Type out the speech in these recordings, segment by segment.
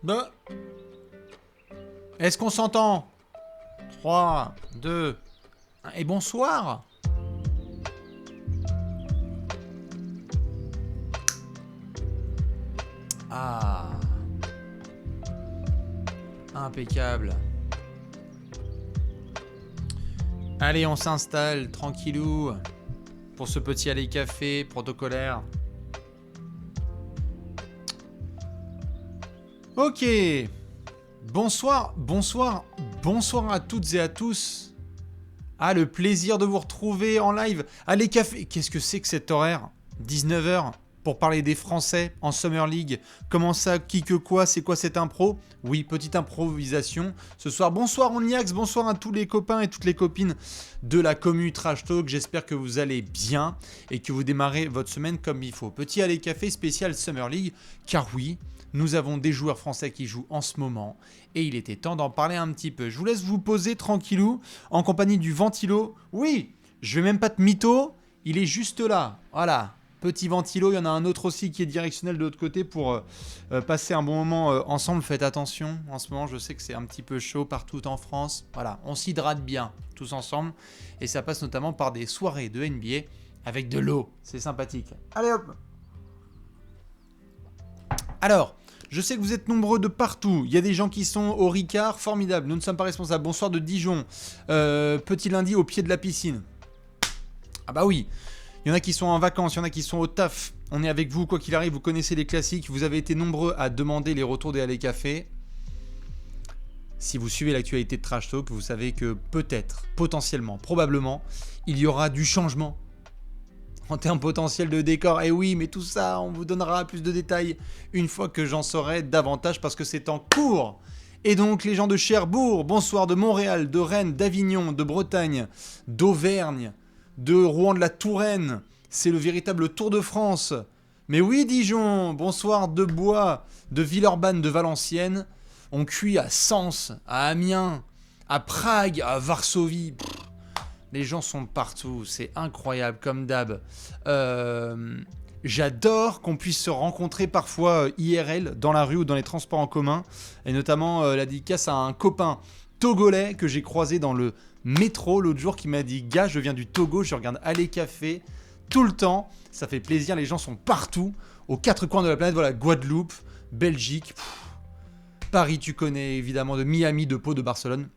Bah, est-ce qu'on s'entend? 3, 2, 1, et bonsoir. Ah, impeccable. Allez, on s'installe, tranquillou, pour ce petit aller café protocolaire. Ok. Bonsoir à toutes et à tous. Ah, le plaisir de vous retrouver en live. Allez, café. Qu'est-ce que c'est que cet horaire? 19h pour parler des Français en Summer League. Comment ça, qui que quoi, c'est quoi cette impro? Oui, petite improvisation. Ce soir, bonsoir Oniax, bonsoir à tous les copains et toutes les copines de la commu Trash Talk. J'espère que vous allez bien et que vous démarrez votre semaine comme il faut. Petit aller café spécial Summer League, car oui, nous avons des joueurs français qui jouent en ce moment et il était temps d'en parler un petit peu. Je vous laisse vous poser tranquillou en compagnie du Ventilo. Oui, je vais même pas te mytho, il est juste là. Voilà, petit Ventilo, il y en a un autre aussi qui est directionnel de l'autre côté pour passer un bon moment ensemble. Faites attention, en ce moment je sais que c'est un petit peu chaud partout en France. Voilà, on s'hydrate bien tous ensemble et ça passe notamment par des soirées de NBA avec de l'eau. C'est sympathique. Allez hop. Alors, je sais que vous êtes nombreux de partout. Il y a des gens qui sont au Ricard, formidable. Nous ne sommes pas responsables. Bonsoir de Dijon. Petit lundi au pied de la piscine. Ah bah oui. Il y en a qui sont en vacances, il y en a qui sont au taf. On est avec vous, quoi qu'il arrive, vous connaissez les classiques. Vous avez été nombreux à demander les retours des Allées Café. Si vous suivez l'actualité de Trash Talk, vous savez que peut-être, potentiellement, probablement, il y aura du changement en termes potentiels de décor. Et oui, mais tout ça, on vous donnera plus de détails une fois que j'en saurai davantage parce que c'est en cours. Et donc, les gens de Cherbourg, bonsoir, de Montréal, de Rennes, d'Avignon, de Bretagne, d'Auvergne, de Rouen de la Touraine. C'est le véritable Tour de France. Mais oui, Dijon, bonsoir de Bois, de Villeurbanne, de Valenciennes. On cuit à Sens, à Amiens, à Prague, à Varsovie. Les gens sont partout, c'est incroyable comme d'hab. J'adore qu'on puisse se rencontrer parfois IRL dans la rue ou dans les transports en commun. Et notamment la dédicace à un copain togolais que j'ai croisé dans le métro l'autre jour qui m'a dit « Gars, je viens du Togo, je regarde Allez Café tout le temps. » Ça fait plaisir, les gens sont partout, aux quatre coins de la planète. Voilà, Guadeloupe, Belgique, Paris, tu connais évidemment, de Miami, de Pau, de Barcelone.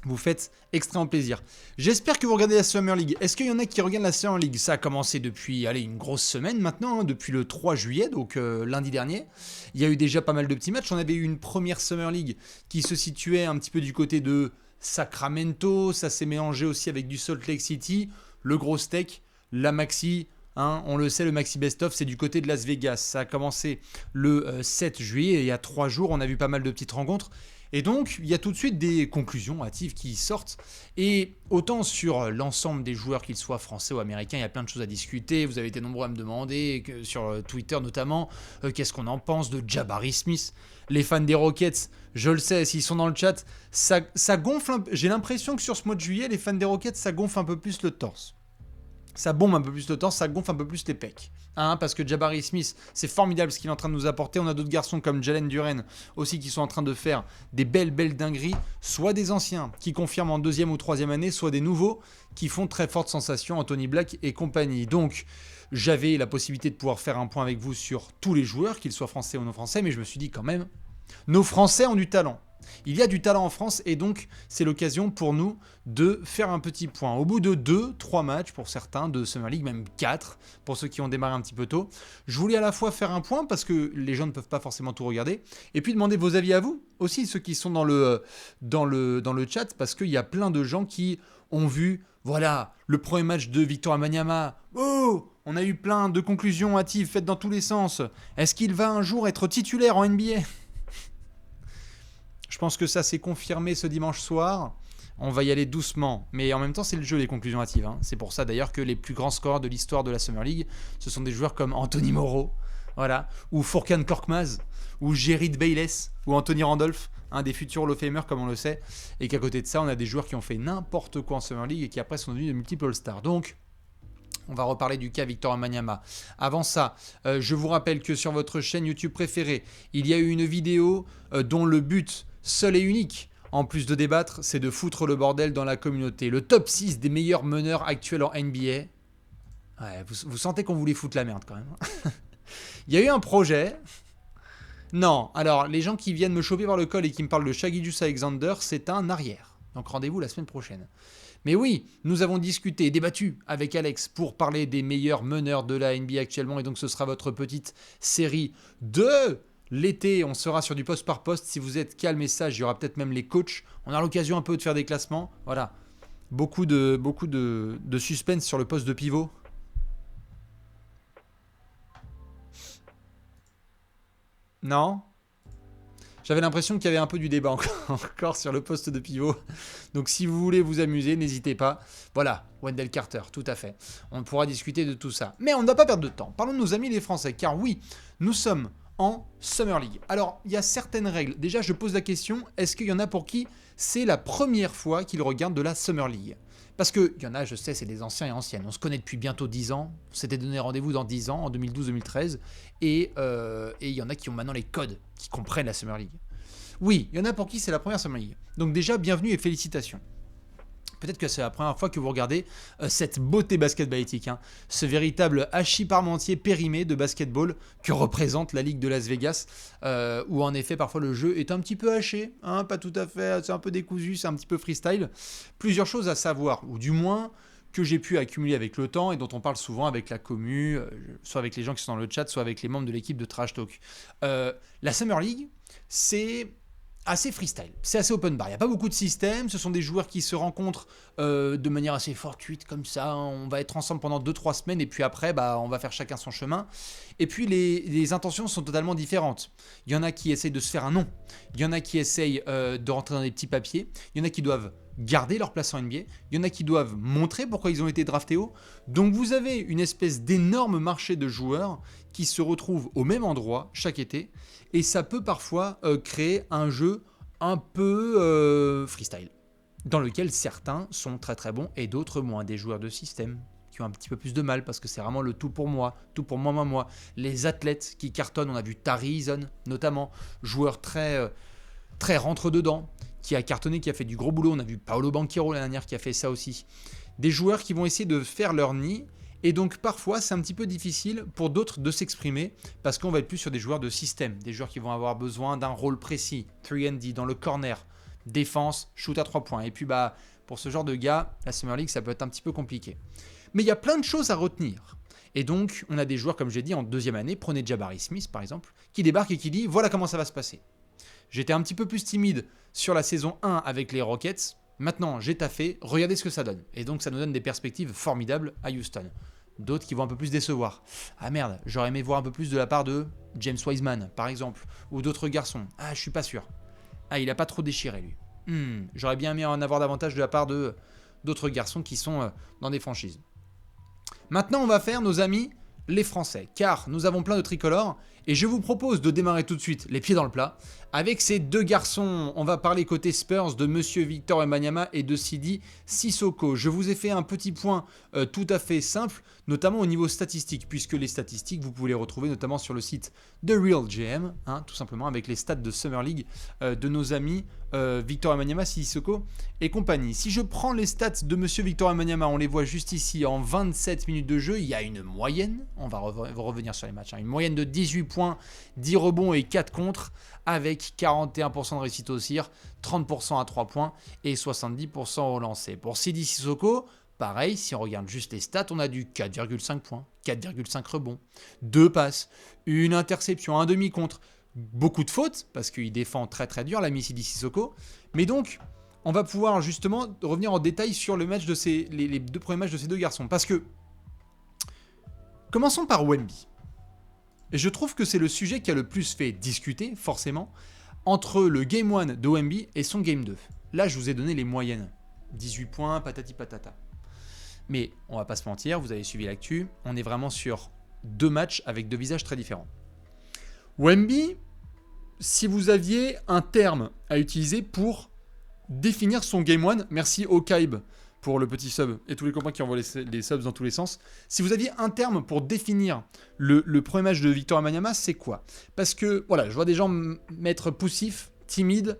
Vous faites extrêmement plaisir. J'espère que vous regardez la Summer League. Est-ce qu'il y en a qui regardent la Summer League? Ça a commencé depuis une grosse semaine maintenant, hein, depuis le 3 juillet, donc lundi dernier. Il y a eu déjà pas mal de petits matchs. On avait eu une première Summer League qui se situait un petit peu du côté de Sacramento. Ça s'est mélangé aussi avec du Salt Lake City. Le gros steak, la maxi, hein, on le sait, le maxi best-of, c'est du côté de Las Vegas. Ça a commencé le 7 juillet et il y a 3 jours, on a vu pas mal de petites rencontres. Et donc, il y a tout de suite des conclusions hâtives qui sortent. Et autant sur l'ensemble des joueurs, qu'ils soient français ou américains, il y a plein de choses à discuter. Vous avez été nombreux à me demander, sur Twitter notamment, qu'est-ce qu'on en pense de Jabari Smith. Les fans des Rockets, je le sais, s'ils sont dans le chat, ça gonfle un peu. J'ai l'impression que sur ce mois de juillet, les fans des Rockets, ça gonfle un peu plus le torse. Ça bombe un peu plus le torse, ça gonfle un peu plus les pecs. Hein, parce que Jabari Smith, c'est formidable ce qu'il est en train de nous apporter. On a d'autres garçons comme Jalen Duren aussi qui sont en train de faire des belles dingueries. Soit des anciens qui confirment en deuxième ou troisième année, soit des nouveaux qui font très forte sensation, Anthony Black et compagnie. Donc, j'avais la possibilité de pouvoir faire un point avec vous sur tous les joueurs, qu'ils soient français ou non français, mais je me suis dit quand même, nos Français ont du talent. Il y a du talent en France et donc c'est l'occasion pour nous de faire un petit point. Au bout de 2-3 matchs pour certains de Summer League, même 4 pour ceux qui ont démarré un petit peu tôt, je voulais à la fois faire un point parce que les gens ne peuvent pas forcément tout regarder et puis demander vos avis à vous, aussi ceux qui sont dans le chat, parce qu'il y a plein de gens qui ont vu, voilà, le premier match de Victor Wembanyama. Oh, on a eu plein de conclusions hâtives faites dans tous les sens. Est-ce qu'il va un jour être titulaire en NBA ? Je pense que ça s'est confirmé ce dimanche soir. On va y aller doucement. Mais en même temps, c'est le jeu, les conclusions hâtives. Hein. C'est pour ça d'ailleurs que les plus grands scoreurs de l'histoire de la Summer League, ce sont des joueurs comme Anthony Morrow, voilà, ou Furkan Korkmaz, ou Jerry Bayless, ou Anthony Randolph, un des futurs Hall of Famer comme on le sait. Et qu'à côté de ça, on a des joueurs qui ont fait n'importe quoi en Summer League et qui après sont devenus de multiples All-Stars. Donc, On va reparler du cas Victor Wembanyama. Avant ça, je vous rappelle que sur votre chaîne YouTube préférée, il y a eu une vidéo dont le but seul et unique, en plus de débattre, c'est de foutre le bordel dans la communauté. Le top 6 des meilleurs meneurs actuels en NBA. Ouais, vous sentez qu'on voulait foutre la merde quand même. Il y a eu un projet. Non, alors les gens qui viennent me choper par le col et qui me parlent de Shai Gilgeous-Alexander, c'est un arrière. Donc rendez-vous la semaine prochaine. Mais oui, nous avons discuté et débattu avec Alex pour parler des meilleurs meneurs de la NBA actuellement. Et donc ce sera votre petite série de l'été. On sera sur du poste par poste. Si vous êtes calme et sage, il y aura peut-être même les coachs. On a l'occasion un peu de faire des classements. Voilà, beaucoup de suspense sur le poste de pivot. Non ? J'avais l'impression qu'il y avait un peu du débat encore sur le poste de pivot. Donc si vous voulez vous amuser, n'hésitez pas. Voilà, Wendell Carter, tout à fait. On pourra discuter de tout ça. Mais on ne va pas perdre de temps. Parlons de nos amis les Français. Car oui, nous sommes en Summer League. Alors, il y a certaines règles. Déjà, je pose la question, est-ce qu'il y en a pour qui c'est la première fois qu'ils regardent de la Summer League ? Parce qu'il y en a, je sais, c'est des anciens et anciennes. On se connaît depuis bientôt 10 ans. On s'était donné rendez-vous dans 10 ans, en 2012-2013. Et il y en a qui ont maintenant les codes, qui comprennent la Summer League. Oui, il y en a pour qui c'est la première Summer League. Donc déjà, bienvenue et félicitations. Peut-être que c'est la première fois que vous regardez cette beauté basketballistique, hein, ce véritable hachis parmentier périmé de basketball que représente la Ligue de Las Vegas, où en effet parfois le jeu est un petit peu haché, hein, pas tout à fait, c'est un peu décousu, c'est un petit peu freestyle. Plusieurs choses à savoir, ou du moins que j'ai pu accumuler avec le temps et dont on parle souvent avec la commu, soit avec les gens qui sont dans le chat, soit avec les membres de l'équipe de Trash Talk. La Summer League, c'est assez freestyle, c'est assez open bar, il n'y a pas beaucoup de systèmes, ce sont des joueurs qui se rencontrent de manière assez fortuite comme ça, on va être ensemble pendant 2-3 semaines et puis après on va faire chacun son chemin. Et puis les intentions sont totalement différentes. Il y en a qui essayent de se faire un nom, il y en a qui essayent de rentrer dans des petits papiers, il y en a qui doivent garder leur place en NBA, il y en a qui doivent montrer pourquoi ils ont été draftés haut. Donc vous avez une espèce d'énorme marché de joueurs qui se retrouvent au même endroit chaque été, et ça peut parfois créer un jeu un peu freestyle, dans lequel certains sont très très bons et d'autres moins, des joueurs de système qui ont un petit peu plus de mal parce que c'est vraiment le tout pour moi, moi. Les athlètes qui cartonnent, on a vu Tari Eason notamment, joueur très rentre-dedans, qui a cartonné, qui a fait du gros boulot. On a vu Paolo Banchero l'année dernière qui a fait ça aussi. Des joueurs qui vont essayer de faire leur nid. Et donc parfois c'est un petit peu difficile pour d'autres de s'exprimer parce qu'on va être plus sur des joueurs de système, des joueurs qui vont avoir besoin d'un rôle précis, 3&D dans le corner, défense, shoot à 3 points. Et puis pour ce genre de gars, la Summer League ça peut être un petit peu compliqué. Mais il y a plein de choses à retenir. Et donc on a des joueurs comme j'ai dit en deuxième année, prenez Jabari Smith par exemple, qui débarque et qui dit voilà comment ça va se passer. J'étais un petit peu plus timide sur la saison 1 avec les Rockets. Maintenant, j'ai taffé, regardez ce que ça donne. Et donc, ça nous donne des perspectives formidables à Houston. D'autres qui vont un peu plus décevoir. Ah merde, j'aurais aimé voir un peu plus de la part de James Wiseman, par exemple. Ou d'autres garçons. Ah, je suis pas sûr. Ah, il a pas trop déchiré, lui. J'aurais bien aimé en avoir davantage de la part de d'autres garçons qui sont dans des franchises. Maintenant, on va faire nos amis les Français. Car nous avons plein de tricolores. Et je vous propose de démarrer tout de suite les pieds dans le plat avec ces deux garçons. On va parler côté Spurs de Monsieur Victor Wembanyama et de Sidi Sissoko. Je vous ai fait un petit point tout à fait simple, notamment au niveau statistique, puisque les statistiques, vous pouvez les retrouver notamment sur le site de RealGM, tout simplement avec les stats de Summer League de nos amis Victor Wembanyama, Sidi Sissoko et compagnie. Si je prends les stats de Monsieur Victor Wembanyama, on les voit juste ici en 27 minutes de jeu, il y a une moyenne, on va revenir sur les matchs, une moyenne de 18 points, 10 rebonds et 4 contres, avec 41% de réussite au tir, 30% à 3 points et 70% au lancer. Pour Sidi Sissoko, pareil, si on regarde juste les stats, on a du 4,5 points, 4,5 rebonds, 2 passes, une interception, un demi-contre, beaucoup de fautes, parce qu'il défend très très dur, l'ami Sidi Sissoko. Mais donc, on va pouvoir justement revenir en détail sur le match de les deux premiers matchs de ces deux garçons. Parce que, commençons par Wemby. Et je trouve que c'est le sujet qui a le plus fait discuter, forcément, entre le Game 1 de Wemby et son Game 2. Là, je vous ai donné les moyennes. 18 points, patati patata. Mais on va pas se mentir, vous avez suivi l'actu, on est vraiment sur deux matchs avec deux visages très différents. Wemby, si vous aviez un terme à utiliser pour définir son Game 1, merci Okaib pour le petit sub et tous les copains qui envoient les subs dans tous les sens. Si vous aviez un terme pour définir le premier match de Victor Wembanyama, c'est quoi? Parce que voilà, je vois des gens mettre poussif, timide,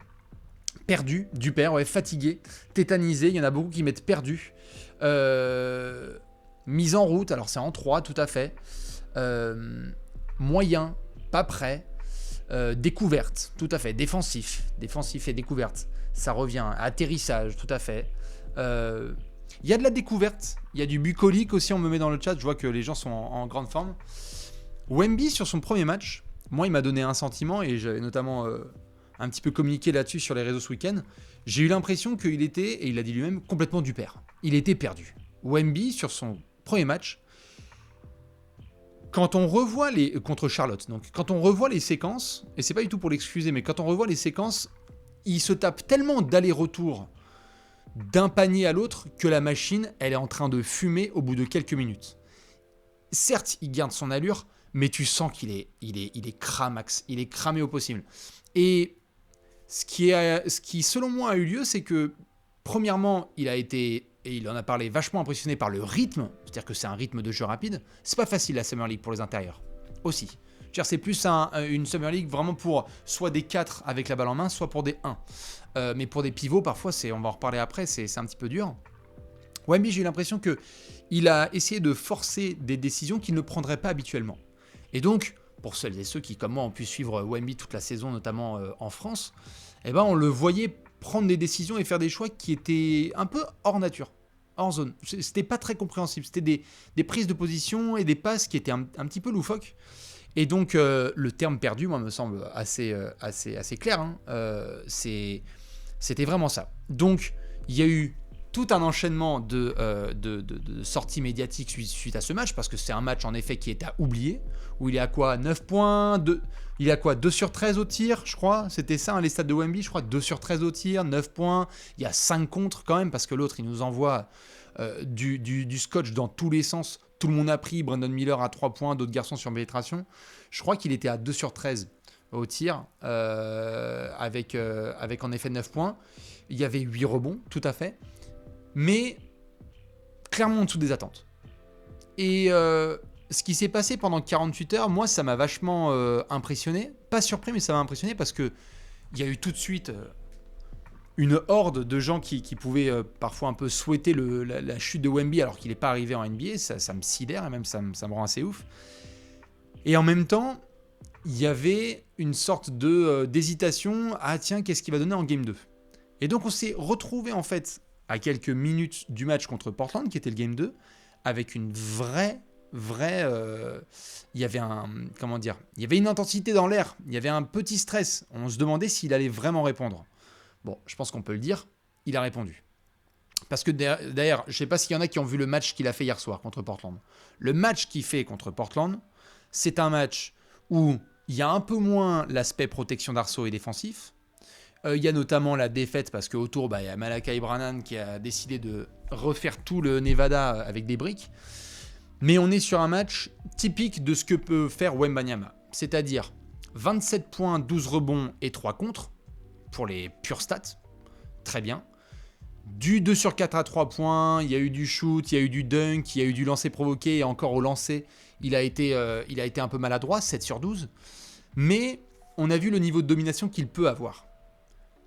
perdu, du père, ouais, fatigué, tétanisé. Il y en a beaucoup qui mettent perdu. Mise en route, alors c'est en 3, tout à fait. Moyen, pas prêt. Découverte, tout à fait. Défensif et découverte. Ça revient. Atterrissage, tout à fait. Il y a de la découverte. Il y a du bucolique aussi, on me met dans le chat. Je vois que les gens sont en grande forme. Wemby, sur son premier match, moi, il m'a donné un sentiment, et j'avais notamment un petit peu communiqué là-dessus sur les réseaux ce week-end. J'ai eu l'impression qu'il était, et il l'a dit lui-même, complètement du père. Il était perdu. Wemby, sur son premier match, quand on revoit contre Charlotte, donc quand on revoit les séquences, et c'est pas du tout pour l'excuser, mais quand on revoit les séquences, il se tape tellement d'aller-retour d'un panier à l'autre que la machine, elle est en train de fumer au bout de quelques minutes. Certes, il garde son allure, mais tu sens qu'il est cramax, il est cramé au possible. Et ce qui selon moi a eu lieu, c'est que premièrement, il a été, et il en a parlé, vachement impressionné par le rythme, c'est-à-dire que c'est un rythme de jeu rapide. C'est pas facile la Summer League pour les intérieurs, aussi. C'est plus une Summer League vraiment pour soit des 4 avec la balle en main, soit pour des 1. Mais pour des pivots, parfois, on va en reparler après, c'est un petit peu dur. Wemby, j'ai eu l'impression qu'il a essayé de forcer des décisions qu'il ne prendrait pas habituellement. Et donc, pour celles et ceux qui, comme moi, ont pu suivre Wemby toute la saison, notamment en France, eh ben, on le voyait prendre des décisions et faire des choix qui étaient un peu hors nature, hors zone. C'était pas très compréhensible. C'était des prises de position et des passes qui étaient un petit peu loufoques. Et donc, le terme perdu, moi, me semble assez clair. Hein. C'était vraiment ça. Donc, il y a eu tout un enchaînement de sorties médiatiques suite à ce match, parce que c'est un match, en effet, qui est à oublier, où il est à quoi 9 points, il est à quoi 2 sur 13 au tir, je crois. C'était ça, hein, les stats de Wemby, je crois, 2 sur 13 au tir, 9 points. Il y a 5 contre, quand même, parce que l'autre, il nous envoie du scotch dans tous les sens. Tout le monde a pris, Brandon Miller à 3 points, d'autres garçons sur pénétration. Je crois qu'il était à 2 sur 13 au tir, avec en effet 9 points. Il y avait 8 rebonds, tout à fait. Mais clairement en dessous des attentes. Et ce qui s'est passé pendant 48 heures, moi, ça m'a vachement impressionné. Pas surpris, mais ça m'a impressionné parce qu'il y a eu tout de suite une horde de gens qui pouvaient parfois un peu souhaiter la chute de Wemby alors qu'il n'est pas arrivé en NBA. Ça me sidère et même ça me rend assez ouf. Et en même temps, il y avait une sorte d'hésitation. Ah tiens, qu'est-ce qu'il va donner en Game 2 ? Et donc on s'est retrouvé en fait à quelques minutes du match contre Portland, qui était le Game 2, avec une vraie... il y avait il y avait une intensité dans l'air, il y avait un petit stress. On se demandait s'il allait vraiment répondre. Bon, je pense qu'on peut le dire, il a répondu. Parce que d'ailleurs, je ne sais pas s'il y en a qui ont vu le match qu'il a fait hier soir contre Portland. Le match qu'il fait contre Portland, c'est un match où il y a un peu moins l'aspect protection d'arceau et défensif. Il y a notamment la défaite parce qu'autour, il y a Malachi Branham qui a décidé de refaire tout le Nevada avec des briques. Mais on est sur un match typique de ce que peut faire Wembanyama. C'est-à-dire 27 points, 12 rebonds et 3 contre pour les pures stats. Très bien. Du 2 sur 4 à 3 points, il y a eu du shoot, il y a eu du dunk, il y a eu du lancer provoqué, et encore au lancer, il a été un peu maladroit, 7 sur 12. Mais on a vu le niveau de domination qu'il peut avoir.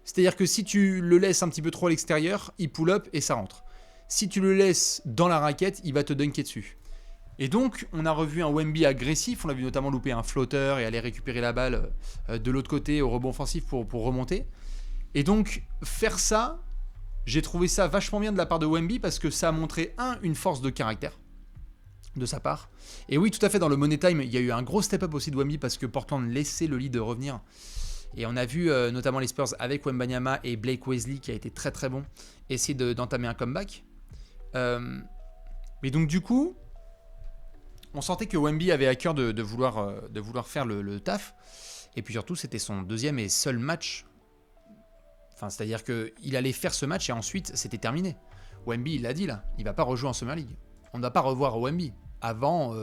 C'est-à-dire que si tu le laisses un petit peu trop à l'extérieur, il pull up et ça rentre. Si tu le laisses dans la raquette, il va te dunker dessus. Et donc, on a revu un Wemby agressif. On l'a vu notamment louper un flotteur et aller récupérer la balle de l'autre côté au rebond offensif pour remonter. Et donc, faire ça, j'ai trouvé ça vachement bien de la part de Wemby parce que ça a montré, une force de caractère de sa part. Et oui, tout à fait, dans le Money Time, il y a eu un gros step-up aussi de Wemby parce que Portland laissait le lead revenir. Et on a vu notamment les Spurs avec Wembanyama et Blake Wesley, qui a été très très bon, essayer d'entamer un comeback. Mais donc du coup, on sentait que Wemby avait à cœur de vouloir faire le taf. Et puis surtout, c'était son deuxième et seul match. Enfin, c'est-à-dire qu'il allait faire ce match et ensuite, c'était terminé. Wemby, il l'a dit là, il ne va pas rejouer en Summer League. On ne va pas revoir Wemby avant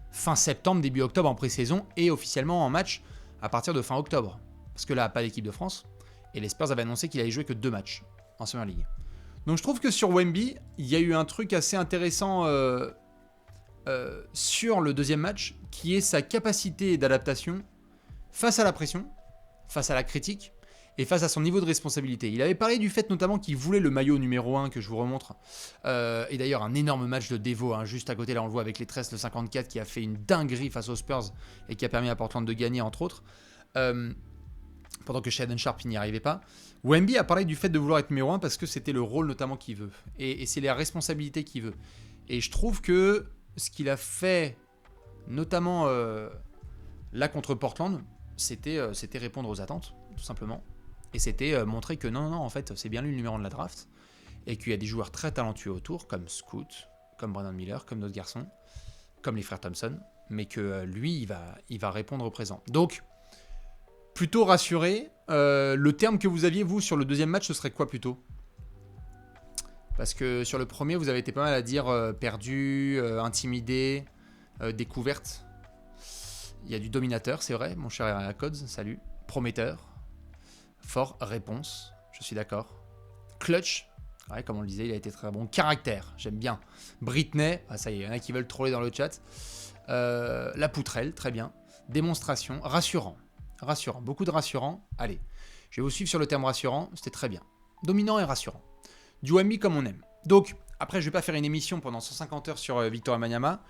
fin septembre, début octobre en pré-saison et officiellement en match à partir de fin octobre. Parce que là, pas l'équipe de France. Et les Spurs avaient annoncé qu'il allait jouer que 2 matchs en Summer League. Donc je trouve que sur Wemby, il y a eu un truc assez intéressant sur le deuxième match, qui est sa capacité d'adaptation face à la pression, face à la critique, et face à son niveau de responsabilité. Il avait parlé du fait notamment qu'il voulait le maillot numéro 1 que je vous remontre. Et d'ailleurs un énorme match de Devo, hein, juste à côté, là on le voit avec les tresses, le 54 qui a fait une dinguerie face aux Spurs et qui a permis à Portland de gagner entre autres. Pendant que Shaedon Sharpe n'y arrivait pas. Wemby a parlé du fait de vouloir être numéro 1 parce que c'était le rôle notamment qu'il veut. Et c'est la responsabilité qu'il veut. Et je trouve que ce qu'il a fait, notamment là contre Portland, c'était répondre aux attentes, tout simplement. Et c'était montrer que non, en fait, c'est bien lui le numéro 1 de la draft. Et qu'il y a des joueurs très talentueux autour, comme Scoot, comme Brandon Miller, comme d'autres garçons, comme les frères Thompson. Mais que lui, il va répondre au présent. Donc, plutôt rassuré. Le terme que vous aviez, vous, sur le deuxième match, ce serait quoi plutôt? Parce que sur le premier, vous avez été pas mal à dire perdu, intimidé, découverte. Il y a du dominateur, c'est vrai, mon cher Codes, salut. Prometteur. Fort, réponse, je suis d'accord. Clutch, ouais, comme on le disait, il a été très bon. Caractère, j'aime bien. Britney, ah, ça y est, il y en a qui veulent troller dans le chat. La poutrelle, très bien. Démonstration, rassurant. Rassurant, beaucoup de rassurant. Allez, je vais vous suivre sur le terme rassurant, c'était très bien. Dominant et rassurant. Du Wemby comme on aime. Donc, après, je vais pas faire une émission pendant 150 heures sur Victor Wembanyama.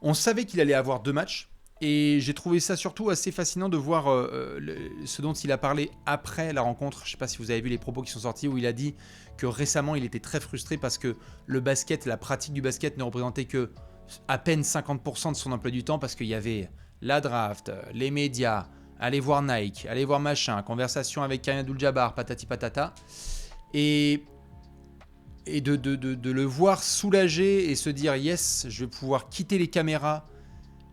On savait qu'il allait avoir 2 matchs, et j'ai trouvé ça surtout assez fascinant de voir ce dont il a parlé après la rencontre. Je sais pas si vous avez vu les propos qui sont sortis, où il a dit que récemment, il était très frustré parce que le basket, la pratique du basket ne représentait que à peine 50% de son emploi du temps, parce qu'il y avait la draft, les médias, aller voir Nike, aller voir machin, conversation avec Kareem Abdul-Jabbar, patati patata. Et de le voir soulagé et se dire yes, je vais pouvoir quitter les caméras,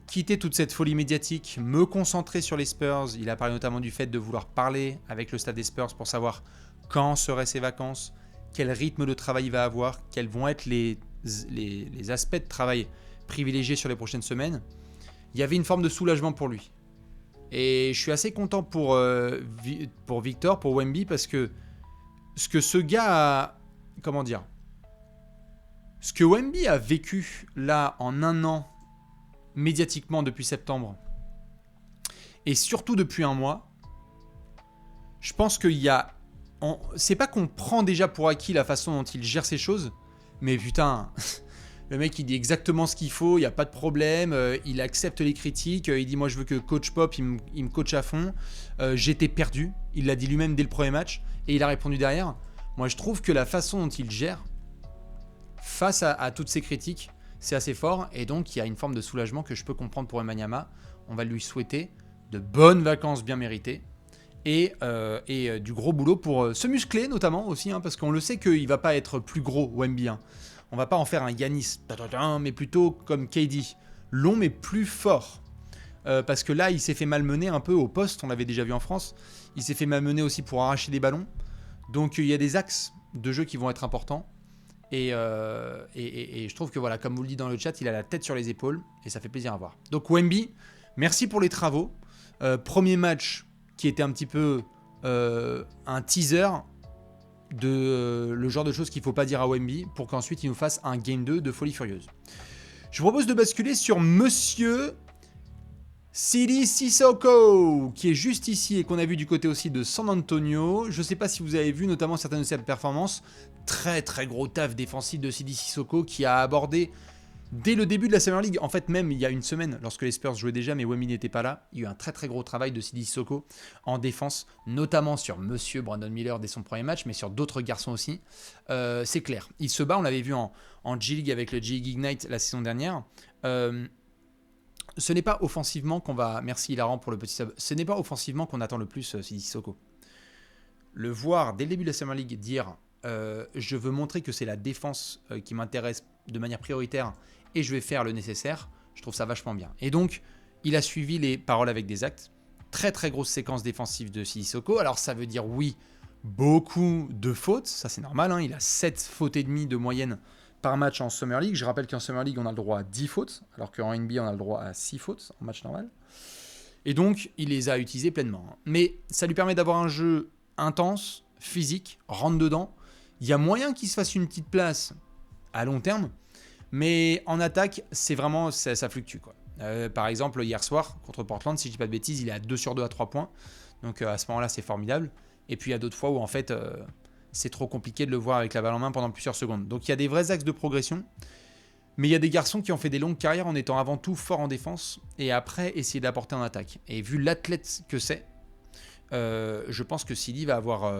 quitter toute cette folie médiatique, me concentrer sur les Spurs. Il a parlé notamment du fait de vouloir parler avec le staff des Spurs pour savoir quand seraient ses vacances, quel rythme de travail il va avoir, quels vont être les aspects de travail privilégiés sur les prochaines semaines. Il y avait une forme de soulagement pour lui. Et je suis assez content pour Victor, pour Wemby, parce que ce que ce gars a... Comment dire? Ce que Wemby a vécu là en un an, médiatiquement depuis septembre, et surtout depuis un mois, je pense qu'il y a... C'est pas qu'on prend déjà pour acquis la façon dont il gère ces choses, mais putain... Le mec, il dit exactement ce qu'il faut, il n'y a pas de problème, il accepte les critiques, il dit moi je veux que Coach Pop, il me coach à fond. J'étais perdu, il l'a dit lui-même dès le premier match, et il a répondu derrière. Moi je trouve que la façon dont il gère, face à toutes ces critiques, c'est assez fort, et donc il y a une forme de soulagement que je peux comprendre pour Wembanyama. On va lui souhaiter de bonnes vacances bien méritées, et du gros boulot pour se muscler notamment aussi, hein, parce qu'on le sait qu'il ne va pas être plus gros Wemby, hein. On va pas en faire un Giannis, mais plutôt comme KD, long mais plus fort. Parce que là, il s'est fait malmener un peu au poste, on l'avait déjà vu en France. Il s'est fait malmener aussi pour arracher des ballons. Donc il y a des axes de jeu qui vont être importants. Et je trouve que voilà, comme vous le dites dans le chat, il a la tête sur les épaules et ça fait plaisir à voir. Donc Wemby, merci pour les travaux. Premier match qui était un petit peu un teaser de le genre de choses qu'il ne faut pas dire à Wemby pour qu'ensuite il nous fasse un Game 2 de folie furieuse. Je vous propose de basculer sur Monsieur Sidy Cissoko, qui est juste ici et qu'on a vu du côté aussi de San Antonio. Je ne sais pas si vous avez vu notamment certaines de ses performances. Très très gros taf défensif de Sidy Cissoko qui a abordé dès le début de la Summer League, en fait même il y a une semaine, lorsque les Spurs jouaient déjà mais Wemby n'était pas là, il y a eu un très très gros travail de Sidy Cissoko en défense, notamment sur Monsieur Brandon Miller dès son premier match, mais sur d'autres garçons aussi. C'est clair, il se bat, on l'avait vu en G-League avec le G-League Ignite la saison dernière. Ce n'est pas offensivement qu'on va... Merci Hilaran pour le petit sub. Ce n'est pas offensivement qu'on attend le plus Sidy Cissoko. Le voir dès le début de la Summer League dire je veux montrer que c'est la défense qui m'intéresse de manière prioritaire et je vais faire le nécessaire, je trouve ça vachement bien. Et donc, il a suivi les paroles avec des actes. Très très grosse séquence défensive de Sidy Cissoko. Alors ça veut dire oui, beaucoup de fautes, ça c'est normal, hein. Il a 7 fautes et demie de moyenne par match en Summer League. Je rappelle qu'en Summer League, on a le droit à 10 fautes, alors qu'en NBA, on a le droit à 6 fautes en match normal. Et donc, il les a utilisées pleinement. Mais ça lui permet d'avoir un jeu intense, physique, rentre dedans, Il y a moyen qu'il se fasse une petite place à long terme, mais en attaque, c'est vraiment, ça fluctue, quoi. Par exemple, hier soir, contre Portland, si je dis pas de bêtises, il est à 2 sur 2 à 3 points. Donc à ce moment-là, c'est formidable. Et puis il y a d'autres fois où en fait, c'est trop compliqué de le voir avec la balle en main pendant plusieurs secondes. Donc il y a des vrais axes de progression. Mais il y a des garçons qui ont fait des longues carrières en étant avant tout forts en défense et après essayer d'apporter en attaque. Et vu l'athlète que c'est, je pense que Sidi va avoir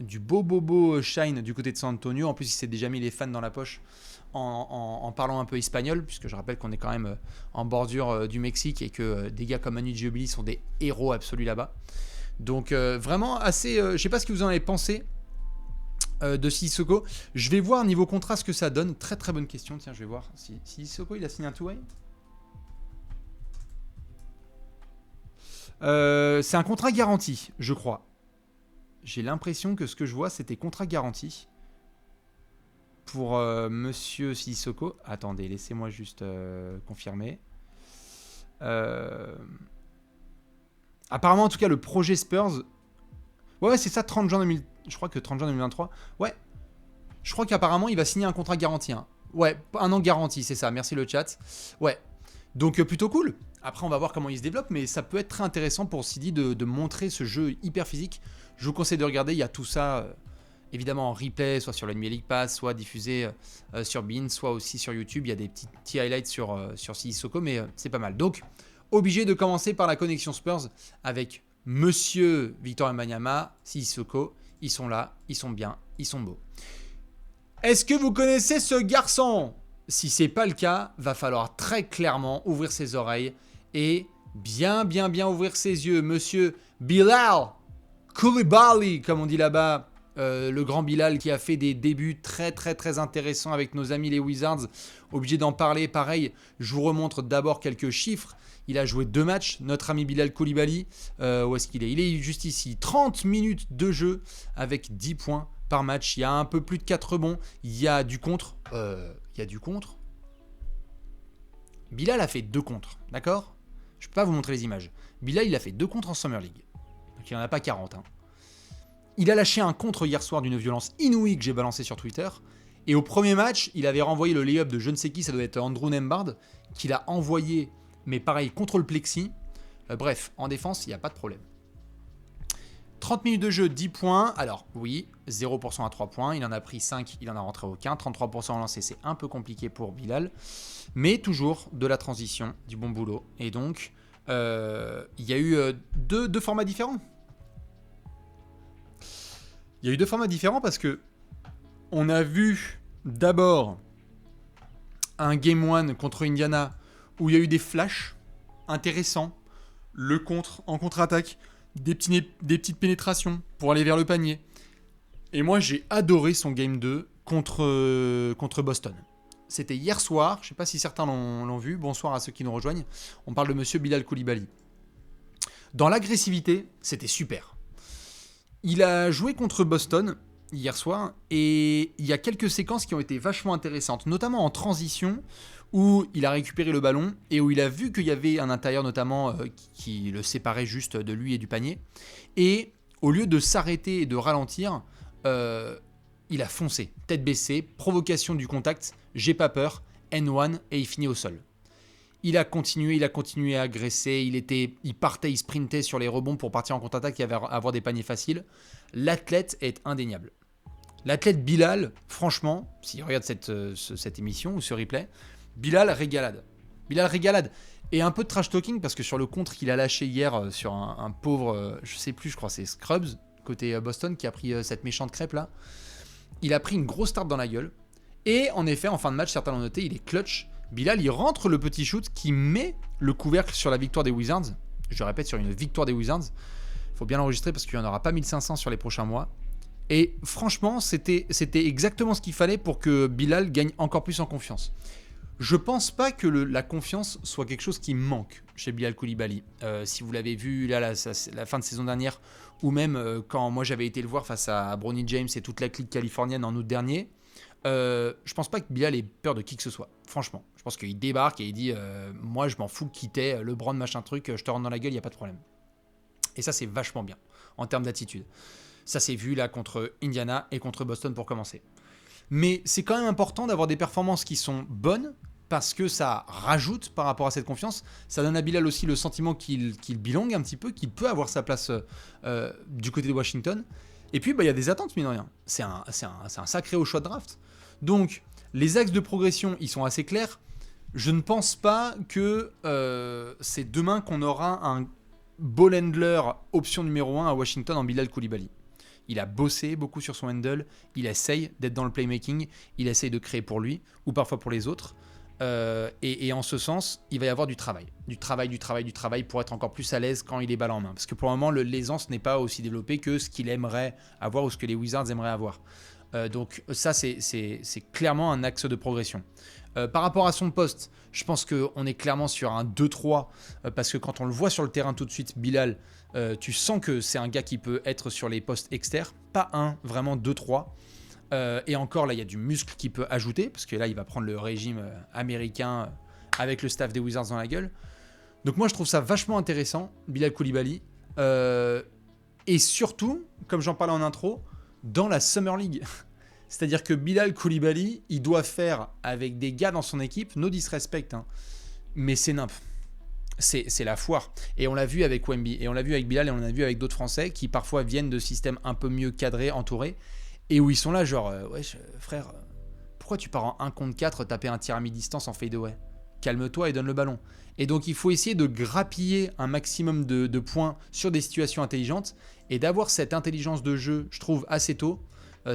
du beau shine du côté de San Antonio. En plus, il s'est déjà mis les fans dans la poche en parlant un peu espagnol, puisque je rappelle qu'on est quand même en bordure du Mexique et que des gars comme Manu Ginobili sont des héros absolus là-bas. Donc vraiment assez... je sais pas ce que vous en avez pensé de Sissoko. Je vais voir niveau contrat ce que ça donne. Très très bonne question. Tiens, je vais voir si Sissoko il a signé un two-way. C'est un contrat garanti, je crois. J'ai l'impression que ce que je vois, c'était contrat garanti pour Monsieur Sissoko. Attendez, laissez-moi juste confirmer. Apparemment, en tout cas, le projet Spurs... Ouais, c'est ça, 30 juin 2000... Je crois que 30 juin 2023. Ouais. Je crois qu'apparemment, il va signer un contrat garanti. Hein. Ouais, un an garanti, c'est ça. Merci le chat. Ouais. Donc, plutôt cool. Après, on va voir comment il se développe, mais ça peut être très intéressant pour Sidi de montrer ce jeu hyper physique. Je vous conseille de regarder. Il y a tout ça, évidemment, en replay, soit sur la NBA League Pass, soit diffusé sur Bein, soit aussi sur YouTube. Il y a des petits highlights sur Sissoko, mais c'est pas mal. Donc, obligé de commencer par la connexion Spurs avec Monsieur Victor Wembanyama, Sissoko. Ils sont là, ils sont bien, ils sont beaux. Est-ce que vous connaissez ce garçon ? Si c'est pas le cas, va falloir très clairement ouvrir ses oreilles et bien ouvrir ses yeux. Monsieur Bilal Coulibaly, comme on dit là-bas, le grand Bilal qui a fait des débuts très intéressants avec nos amis les Wizards. Obligé d'en parler, pareil, je vous remontre d'abord quelques chiffres. Il a joué 2 matchs, notre ami Bilal Coulibaly. Où est-ce qu'il est ? Il est juste ici. 30 minutes de jeu avec 10 points par match. Il y a un peu plus de 4 rebonds. Il y a du contre. Bilal a fait 2 contres, d'accord ? Je ne peux pas vous montrer les images. Bilal, il a fait 2 contres en Summer League. Donc il n'en a pas 40. Hein. Il a lâché un contre hier soir d'une violence inouïe que j'ai balancé sur Twitter. Et au premier match, il avait renvoyé le lay-up de je ne sais qui, ça doit être Andrew Nembhard, qu'il a envoyé, mais pareil, contre le plexi. Bref, en défense, il n'y a pas de problème. 30 minutes de jeu, 10 points. Alors oui, 0% à 3 points. Il en a pris 5, il en a rentré aucun. 33% en lancé, c'est un peu compliqué pour Bilal. Mais toujours de la transition, du bon boulot. Et donc, il y a eu deux formats différents. Il y a eu 2 formats différents parce que on a vu d'abord un Game 1 contre Indiana où il y a eu des flashs intéressants. Le contre en contre-attaque. Des petites pénétrations pour aller vers le panier. Et moi, j'ai adoré son Game 2 contre Boston. C'était hier soir, je ne sais pas si certains l'ont vu. Bonsoir à ceux qui nous rejoignent. On parle de Monsieur Bilal Coulibaly. Dans l'agressivité, c'était super. Il a joué contre Boston hier soir et il y a quelques séquences qui ont été vachement intéressantes, notamment en transition, où il a récupéré le ballon et où il a vu qu'il y avait un intérieur notamment qui le séparait juste de lui et du panier. Et au lieu de s'arrêter et de ralentir, il a foncé, tête baissée, provocation du contact, j'ai pas peur, N1 et il finit au sol. Il a continué à agresser, il partait, il sprintait sur les rebonds pour partir en contre-attaque et avoir des paniers faciles. L'athlète est indéniable. L'athlète Bilal, franchement, s'il regarde cette émission ou ce replay, Bilal régalade. Et un peu de trash talking parce que sur le contre qu'il a lâché hier sur un pauvre, je sais plus, je crois c'est Scrubs, côté Boston, qui a pris cette méchante crêpe là. Il a pris une grosse tarte dans la gueule. Et en effet, en fin de match, certains l'ont noté, il est clutch. Bilal, il rentre le petit shoot qui met le couvercle sur la victoire des Wizards. Je répète, sur une victoire des Wizards. Il faut bien l'enregistrer parce qu'il n'y en aura pas 1500 sur les prochains mois. Et franchement, c'était exactement ce qu'il fallait pour que Bilal gagne encore plus en confiance. Je pense pas que la confiance soit quelque chose qui manque chez Bilal Coulibaly. Si vous l'avez vu là, la fin de saison dernière, ou même quand moi j'avais été le voir face à Bronny James et toute la clique californienne en août dernier, je pense pas que Bilal ait peur de qui que ce soit. Franchement, je pense qu'il débarque et il dit moi je m'en fous qui t'es, LeBron machin truc, je te rentre dans la gueule, y a pas de problème. Et ça c'est vachement bien en termes d'attitude. Ça s'est vu là contre Indiana et contre Boston pour commencer. Mais c'est quand même important d'avoir des performances qui sont bonnes parce que ça rajoute par rapport à cette confiance. Ça donne à Bilal aussi le sentiment qu'il belong un petit peu, qu'il peut avoir sa place du côté de Washington. Et puis, il y a des attentes, mine de rien. C'est un sacré haut choix de draft. Donc, les axes de progression, ils sont assez clairs. Je ne pense pas que c'est demain qu'on aura un ball handler option numéro 1 à Washington en Bilal Coulibaly. Il a bossé beaucoup sur son handle, il essaye d'être dans le playmaking, il essaye de créer pour lui, ou parfois pour les autres. Et en ce sens, il va y avoir du travail. Du travail pour être encore plus à l'aise quand il est balle en main. Parce que pour le moment, l'aisance n'est pas aussi développée que ce qu'il aimerait avoir ou ce que les Wizards aimeraient avoir. Donc ça, c'est clairement un axe de progression. Par rapport à son poste, je pense qu'on est clairement sur un 2-3, parce que quand on le voit sur le terrain tout de suite, Bilal, tu sens que c'est un gars qui peut être sur les postes externes, pas un, vraiment 2-3. Et encore, là, il y a du muscle qui peut ajouter, parce que là, il va prendre le régime américain avec le staff des Wizards dans la gueule. Donc moi, je trouve ça vachement intéressant, Bilal Coulibaly. Et surtout, comme j'en parlais en intro, dans la Summer League. C'est-à-dire que Bilal Coulibaly, il doit faire avec des gars dans son équipe, no disrespect, hein, mais c'est nimp. C'est la foire. Et on l'a vu avec Wemby, et on l'a vu avec Bilal, et on l'a vu avec d'autres Français qui parfois viennent de systèmes un peu mieux cadrés, entourés, et où ils sont là genre, wesh, frère, pourquoi tu pars en 1 contre 4 taper un tir à mi-distance en fadeaway ? Calme-toi et donne le ballon. Et donc il faut essayer de grappiller un maximum de points sur des situations intelligentes, et d'avoir cette intelligence de jeu, je trouve, assez tôt.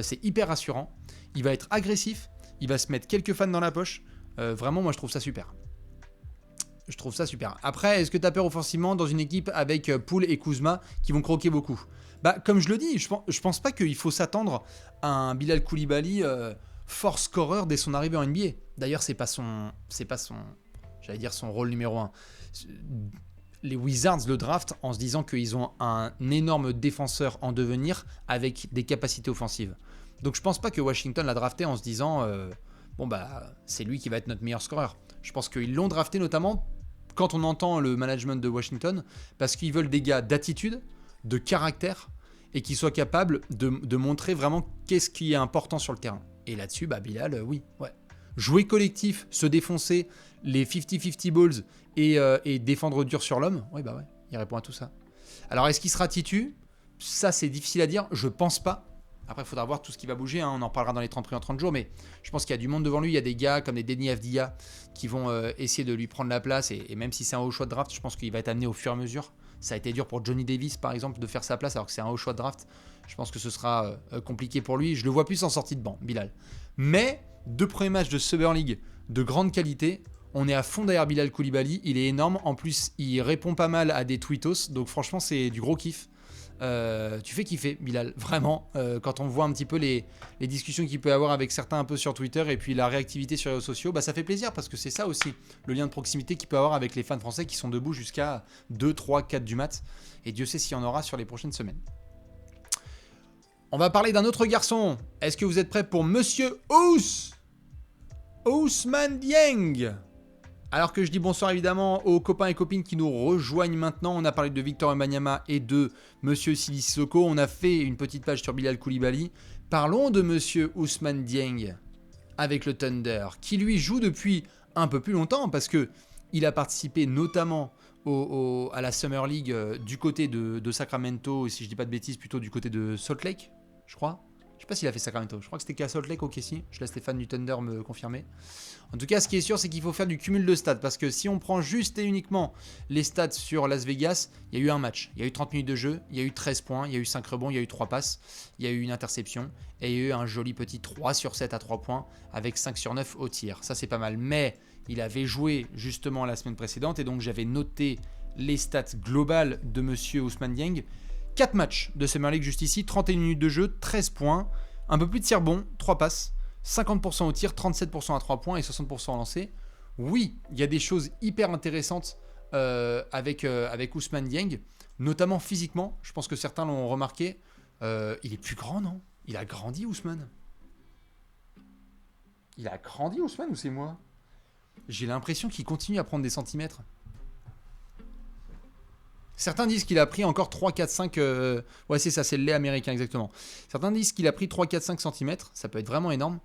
C'est hyper rassurant. Il va être agressif, il va se mettre quelques fans dans la poche. Vraiment, moi, je trouve ça super. Après, est-ce que tu as peur offensivement dans une équipe avec Poole et Kuzma qui vont croquer beaucoup ? Comme je le dis, je pense pas qu'il faut s'attendre à un Bilal Coulibaly force scoreur dès son arrivée en NBA. D'ailleurs, c'est pas son, j'allais dire son rôle numéro 1. Les Wizards le draft en se disant qu'ils ont un énorme défenseur en devenir avec des capacités offensives. Donc je pense pas que Washington l'a drafté en se disant c'est lui qui va être notre meilleur scoreur. Je pense qu'ils l'ont drafté notamment quand on entend le management de Washington, parce qu'ils veulent des gars d'attitude, de caractère, et qui soient capables de montrer vraiment qu'est-ce qui est important sur le terrain. Et là-dessus, Bilal, oui, ouais. Jouer collectif, se défoncer, les 50-50 balls et défendre dur sur l'homme, ouais, il répond à tout ça. Alors, est-ce qu'il sera titu ? Ça, c'est difficile à dire, je pense pas. Après, il faudra voir tout ce qui va bouger, hein. On en parlera dans les 30 premiers en 30 jours, mais je pense qu'il y a du monde devant lui. Il y a des gars comme des Deni Avdija qui vont essayer de lui prendre la place, et même si c'est un haut choix de draft, je pense qu'il va être amené au fur et à mesure. Ça a été dur pour Johnny Davis, par exemple, de faire sa place alors que c'est un haut choix de draft. Je pense que ce sera compliqué pour lui. Je le vois plus en sortie de banc, Bilal. Mais 2 premiers matchs de Summer League de grande qualité. On est à fond derrière Bilal Coulibaly. Il est énorme. En plus, il répond pas mal à des tweetos. Donc franchement, c'est du gros kiff. Tu fais kiffer, Bilal. Vraiment. Quand on voit un petit peu les discussions qu'il peut avoir avec certains un peu sur Twitter, et puis la réactivité sur les réseaux sociaux, ça fait plaisir, parce que c'est ça aussi, le lien de proximité qu'il peut avoir avec les fans français qui sont debout jusqu'à 2, 3, 4 du mat. Et Dieu sait s'il y en aura sur les prochaines semaines. On va parler d'un autre garçon. Est-ce que vous êtes prêts pour Monsieur Ousmane Dieng? Alors que je dis bonsoir évidemment aux copains et copines qui nous rejoignent maintenant, on a parlé de Victor Wembanyama et de Monsieur Sidi Sissoko, on a fait une petite page sur Bilal Coulibaly. Parlons de Monsieur Ousmane Dieng avec le Thunder, qui lui joue depuis un peu plus longtemps, parce que il a participé notamment à la Summer League du côté de Sacramento, et si je dis pas de bêtises, plutôt du côté de Salt Lake, je crois. Je sais pas s'il a fait Sacramento, je crois que c'était qu'à Salt Lake, ok, si. Je laisse les fans du Thunder me confirmer. En tout cas, ce qui est sûr, c'est qu'il faut faire du cumul de stats, parce que si on prend juste et uniquement les stats sur Las Vegas, il y a eu un match, il y a eu 30 minutes de jeu, il y a eu 13 points, il y a eu 5 rebonds, il y a eu 3 passes, il y a eu une interception, et il y a eu un joli petit 3 sur 7 à 3 points, avec 5 sur 9 au tir. Ça, c'est pas mal, mais il avait joué justement la semaine précédente, et donc j'avais noté les stats globales de Monsieur Ousmane Dieng. 4 matchs de Summer League juste ici, 31 minutes de jeu, 13 points, un peu plus de tir bon, 3 passes, 50% au tir, 37% à 3 points et 60% en lancer. Oui, il y a des choses hyper intéressantes avec Ousmane Dieng, notamment physiquement. Je pense que certains l'ont remarqué. Il est plus grand, non ? Il a grandi, Ousmane ? Il a grandi, Ousmane, ou c'est moi ? J'ai l'impression qu'il continue à prendre des centimètres. Certains disent qu'il a pris encore 3, 4, 5... Ouais, c'est ça, c'est le lait américain, exactement. Certains disent qu'il a pris 3, 4, 5 cm. Ça peut être vraiment énorme.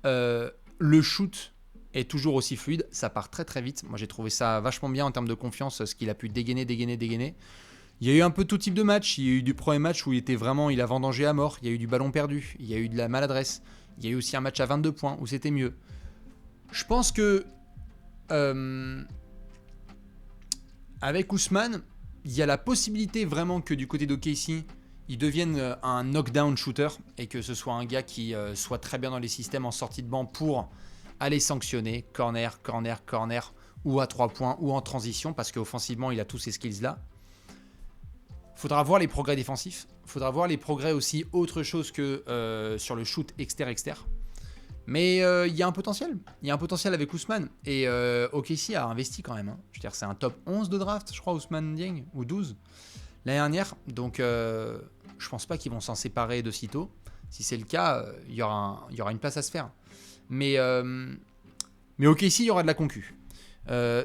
Le shoot est toujours aussi fluide. Ça part très très vite. Moi, j'ai trouvé ça vachement bien en termes de confiance, ce qu'il a pu dégainer. Il y a eu un peu tout type de match. Il y a eu du premier match où il a vendangé à mort. Il y a eu du ballon perdu. Il y a eu de la maladresse. Il y a eu aussi un match à 22 points où c'était mieux. Je pense que avec Ousmane, il y a la possibilité vraiment que du côté d'OKC, il devienne un knockdown shooter et que ce soit un gars qui soit très bien dans les systèmes en sortie de banc pour aller sanctionner corner ou à 3 points ou en transition parce qu'offensivement, il a tous ces skills-là. Faudra voir les progrès défensifs. Faudra voir les progrès aussi autre chose que sur le shoot exter. Mais il y a un potentiel. Il y a un potentiel avec Ousmane. Et OKC a investi quand même. Hein. Je veux dire, c'est un top 11 de draft, je crois, Ousmane Dieng, ou 12 l'année dernière. Donc, je pense pas qu'ils vont s'en séparer de sitôt. Si c'est le cas, il y aura une place à se faire. Mais OKC, il y aura de la concu.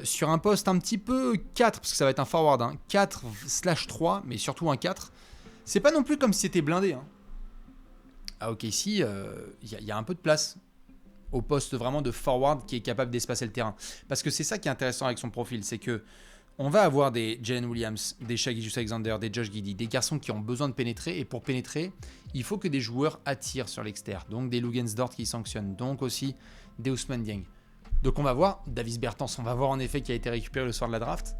Sur un poste un petit peu 4, parce que ça va être un forward, hein, 4/3, mais surtout un 4. C'est pas non plus comme si c'était blindé. Hein. À OKC, il y a un peu de place au poste vraiment de forward qui est capable d'espacer le terrain. Parce que c'est ça qui est intéressant avec son profil, c'est que on va avoir des Jalen Williams, des Shai Gilgeous-Alexander, des Josh Giddey, des garçons qui ont besoin de pénétrer. Et pour pénétrer, il faut que des joueurs attirent sur l'extérieur. Donc des Luguentz-Dort qui sanctionnent. Donc aussi des Ousmane Dieng. Donc on va voir Davis Bertans. On va voir en effet qui a été récupéré le soir de la draft.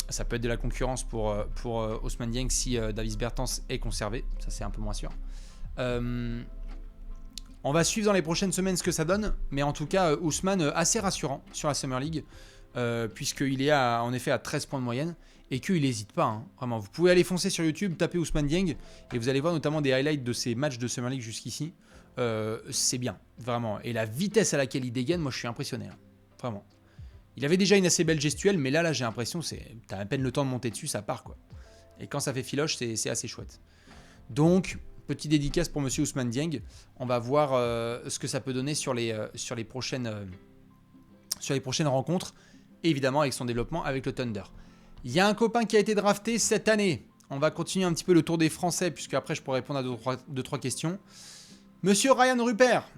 Ça peut être de la concurrence pour Ousmane Dieng si Davis Bertans est conservé. Ça, c'est un peu moins sûr. On va suivre dans les prochaines semaines ce que ça donne. Mais en tout cas, Ousmane assez rassurant sur la Summer League. Puisqu'il est en effet à 13 points de moyenne et qu'il n'hésite pas, hein, vraiment. Vous pouvez aller foncer sur YouTube, taper Ousmane Dieng et vous allez voir notamment des highlights de ses matchs de Summer League jusqu'ici. C'est bien, vraiment. Et la vitesse à laquelle il dégaine, moi je suis impressionné, hein, vraiment. Il avait déjà une assez belle gestuelle, mais là j'ai l'impression t'as à peine le temps de monter dessus, ça part quoi. Et quand ça fait filoche, c'est assez chouette. Donc, petit dédicace pour monsieur Ousmane Dieng. On va voir ce que ça peut donner sur les prochaines rencontres. Évidemment avec son développement avec le Thunder. Il y a un copain qui a été drafté cette année. On va continuer un petit peu le tour des Français, puisque après je pourrai répondre à 2-3 questions. Monsieur Ryan Rupert,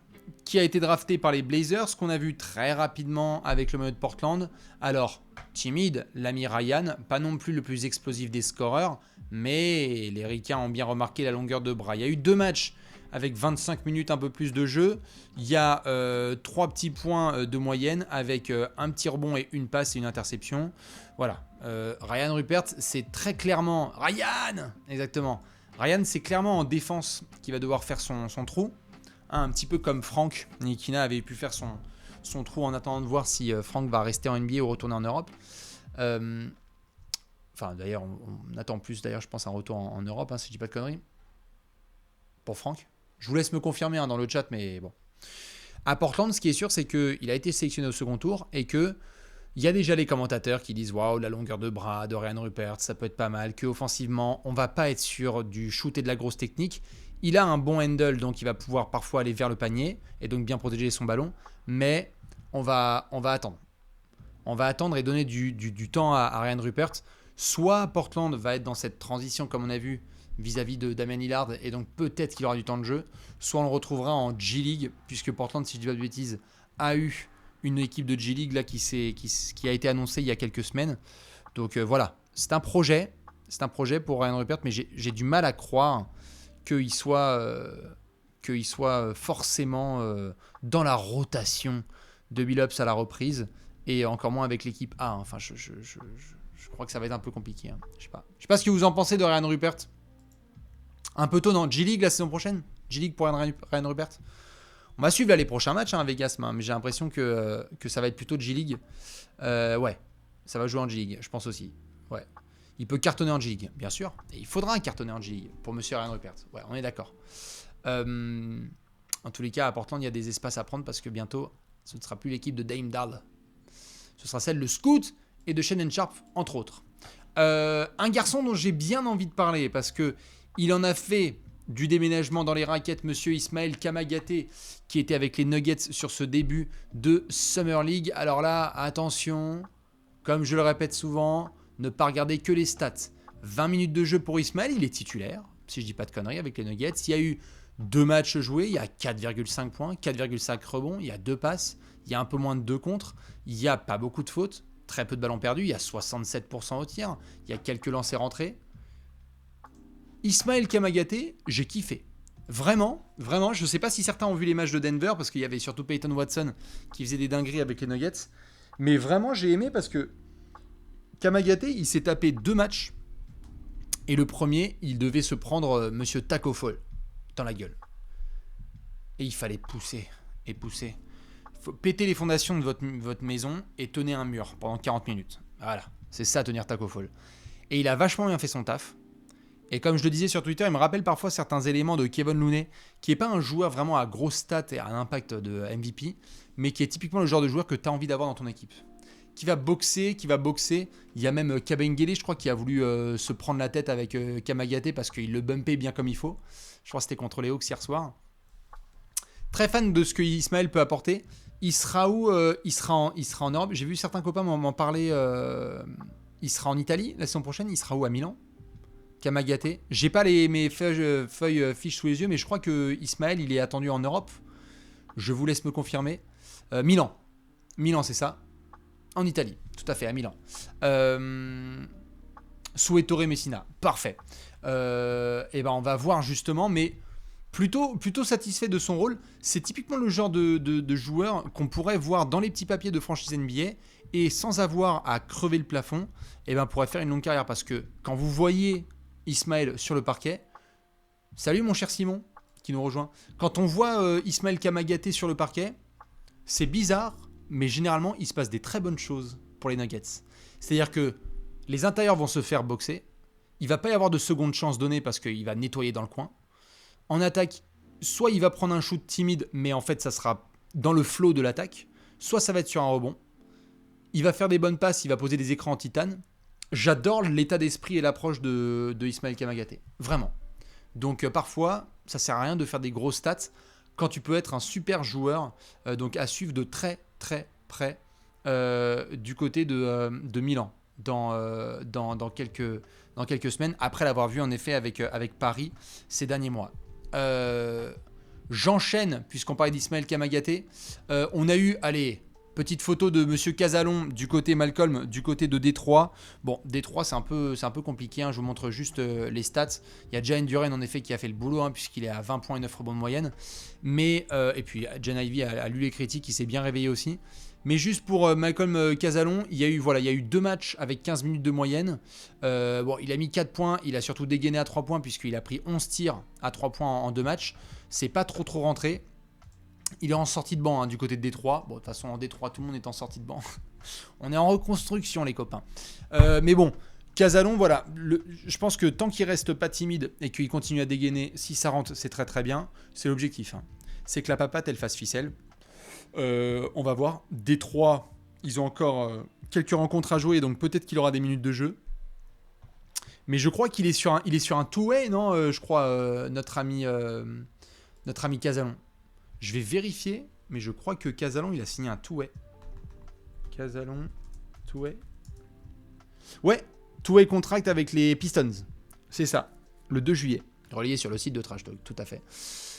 qui a été drafté par les Blazers, qu'on a vu très rapidement avec le maillot de Portland. Alors, timide, l'ami Ryan, pas non plus le plus explosif des scoreurs, mais les Ricains ont bien remarqué la longueur de bras. Il y a eu 2 matchs avec 25 minutes, un peu plus de jeu. Il y a 3 petits points de moyenne avec un petit rebond et une passe et une interception. Voilà. Ryan Rupert, c'est très clairement... Ryan, exactement. Ryan, c'est clairement en défense qu'il va devoir faire son trou. Hein, un petit peu comme Frank Ntilikina avait pu faire son trou en attendant de voir si Frank va rester en NBA ou retourner en Europe. Enfin, d'ailleurs, on attend plus, d'ailleurs, je pense, un retour en Europe, hein, si je dis pas de conneries. Pour Frank. Je vous laisse me confirmer dans le chat, mais bon. À Portland, ce qui est sûr, c'est qu'il a été sélectionné au second tour et qu'il y a déjà les commentateurs qui disent « Waouh, la longueur de bras de Ryan Rupert, ça peut être pas mal. » Qu'offensivement, on va pas être sur du shoot et de la grosse technique. Il a un bon handle, donc il va pouvoir parfois aller vers le panier et donc bien protéger son ballon. Mais on va attendre. On va attendre et donner du temps à Ryan Rupert. Soit Portland va être dans cette transition, comme on a vu, vis-à-vis de Damian Lillard, et donc peut-être qu'il aura du temps de jeu, soit on le retrouvera en G-League, puisque Portland, si je dis pas de bêtises, a eu une équipe de G-League là, qui a été annoncée il y a quelques semaines. Donc voilà, c'est un projet pour Ryan Rupert, mais j'ai du mal à croire qu'il soit forcément dans la rotation de Billups à la reprise, et encore moins avec l'équipe A. Enfin, je crois que ça va être un peu compliqué. Hein. Je sais pas ce que vous en pensez de Ryan Rupert. Un peu tôt, non? G-League la saison prochaine? G-League pour Ryan Rupert? On va suivre là, les prochains matchs à Vegas, mais j'ai l'impression que ça va être plutôt de G-League. Ouais, ça va jouer en G-League, je pense aussi. Ouais. Il peut cartonner en G-League, bien sûr. Et il faudra cartonner en G-League pour monsieur Ryan Rupert. Ouais, on est d'accord. En tous les cas, à Portland, il y a des espaces à prendre parce que bientôt, ce ne sera plus l'équipe de Dame Dahl. Ce sera celle de Scoot et de Shannon Sharpe, entre autres. Un garçon dont j'ai bien envie de parler parce que il en a fait du déménagement dans les raquettes, monsieur Ismaël Kamagaté, qui était avec les Nuggets sur ce début de Summer League. Alors là, attention, comme je le répète souvent, ne pas regarder que les stats. 20 minutes de jeu pour Ismaël, il est titulaire, si je dis pas de conneries, avec les Nuggets. Il y a eu 2 matchs joués, il y a 4,5 points, 4,5 rebonds, il y a 2 passes, il y a un peu moins de 2 contres, il n'y a pas beaucoup de fautes, très peu de ballons perdus, il y a 67% au tir, il y a quelques lancers rentrés. Ismaël Kamagaté, j'ai kiffé. Vraiment, vraiment, je ne sais pas si certains ont vu les matchs de Denver, parce qu'il y avait surtout Peyton Watson qui faisait des dingueries avec les Nuggets, mais vraiment j'ai aimé parce que Kamagaté, il s'est tapé 2 matchs, et le premier, il devait se prendre Monsieur Taco Fall dans la gueule. Et il fallait pousser et pousser. Il faut péter les fondations de votre maison et tenir un mur pendant 40 minutes. Voilà, c'est ça tenir Taco Fall. Et il a vachement bien fait son taf. Et comme je le disais sur Twitter, il me rappelle parfois certains éléments de Kevin Looney, qui n'est pas un joueur vraiment à grosse stats et à un impact de MVP, mais qui est typiquement le genre de joueur que tu as envie d'avoir dans ton équipe. Qui va boxer. Il y a même Kabengele, je crois, qui a voulu se prendre la tête avec Kamagaté parce qu'il le bumpait bien comme il faut. Je crois que c'était contre les Hawks hier soir. Très fan de ce que Ismaël peut apporter. Il sera où il sera en Europe. J'ai vu certains copains m'en parler. Il sera en Italie la saison prochaine. Il sera où, à Milan? Kamagaté. J'ai pas mes feuilles fiches sous les yeux, mais je crois que Ismaël, il est attendu en Europe. Je vous laisse me confirmer. Milan. Milan, c'est ça. En Italie, tout à fait, à Milan. Suetore Messina, parfait. Et ben on va voir justement, mais plutôt satisfait de son rôle. C'est typiquement le genre de joueur qu'on pourrait voir dans les petits papiers de franchise NBA et sans avoir à crever le plafond, et ben pourrait faire une longue carrière. Parce que quand vous voyez Ismaël sur le parquet, salut mon cher Simon qui nous rejoint. Quand on voit Ismaël Kamagaté sur le parquet, c'est bizarre. Mais généralement, il se passe des très bonnes choses pour les Nuggets. C'est-à-dire que les intérieurs vont se faire boxer. Il ne va pas y avoir de seconde chance donnée parce qu'il va nettoyer dans le coin. En attaque, soit il va prendre un shoot timide, mais en fait, ça sera dans le flow de l'attaque. Soit ça va être sur un rebond. Il va faire des bonnes passes, il va poser des écrans en titane. J'adore l'état d'esprit et l'approche de Ismaël Kamagaté. Vraiment. Donc parfois, ça ne sert à rien de faire des grosses stats quand tu peux être un super joueur. Donc à suivre de très près du côté de Milan dans quelques semaines, après l'avoir vu en effet avec Paris ces derniers mois. J'enchaîne, puisqu'on parlait d'Ismaël Kamagaté. On a eu, petite photo de Monsieur Casalon du côté Malcolm, du côté de Détroit. Bon, Détroit, c'est un peu compliqué. Hein. Je vous montre juste les stats. Il y a Jalen Duren, en effet, qui a fait le boulot, hein, puisqu'il est à 20 points et 9 rebonds de moyenne. Mais, et puis, Jan Ivey a lu les critiques, il s'est bien réveillé aussi. Mais juste pour Malcolm Casalon, il y a eu 2 matchs avec 15 minutes de moyenne. Il a mis 4 points. Il a surtout dégainé à 3 points, puisqu'il a pris 11 tirs à 3 points en 2 matchs. C'est pas trop rentré. Il est en sortie de banc, hein, du côté de Détroit. Bon, de toute façon, en Détroit, tout le monde est en sortie de banc. On est en reconstruction, les copains. Mais bon, Casalon, voilà. Je pense que tant qu'il reste pas timide et qu'il continue à dégainer, si ça rentre, c'est très bien. C'est l'objectif. Hein. C'est que la papate, elle fasse ficelle. On va voir. Détroit, ils ont encore quelques rencontres à jouer, donc peut-être qu'il aura des minutes de jeu. Mais je crois qu'il est sur un two-way, non je crois, notre ami Casalon. Je vais vérifier, mais je crois que Casalon, il a signé un two-way. Casalon, two-way. Ouais, two-way contract avec les Pistons. C'est ça, le 2 juillet. Relayé sur le site de Trash Talk, tout à fait.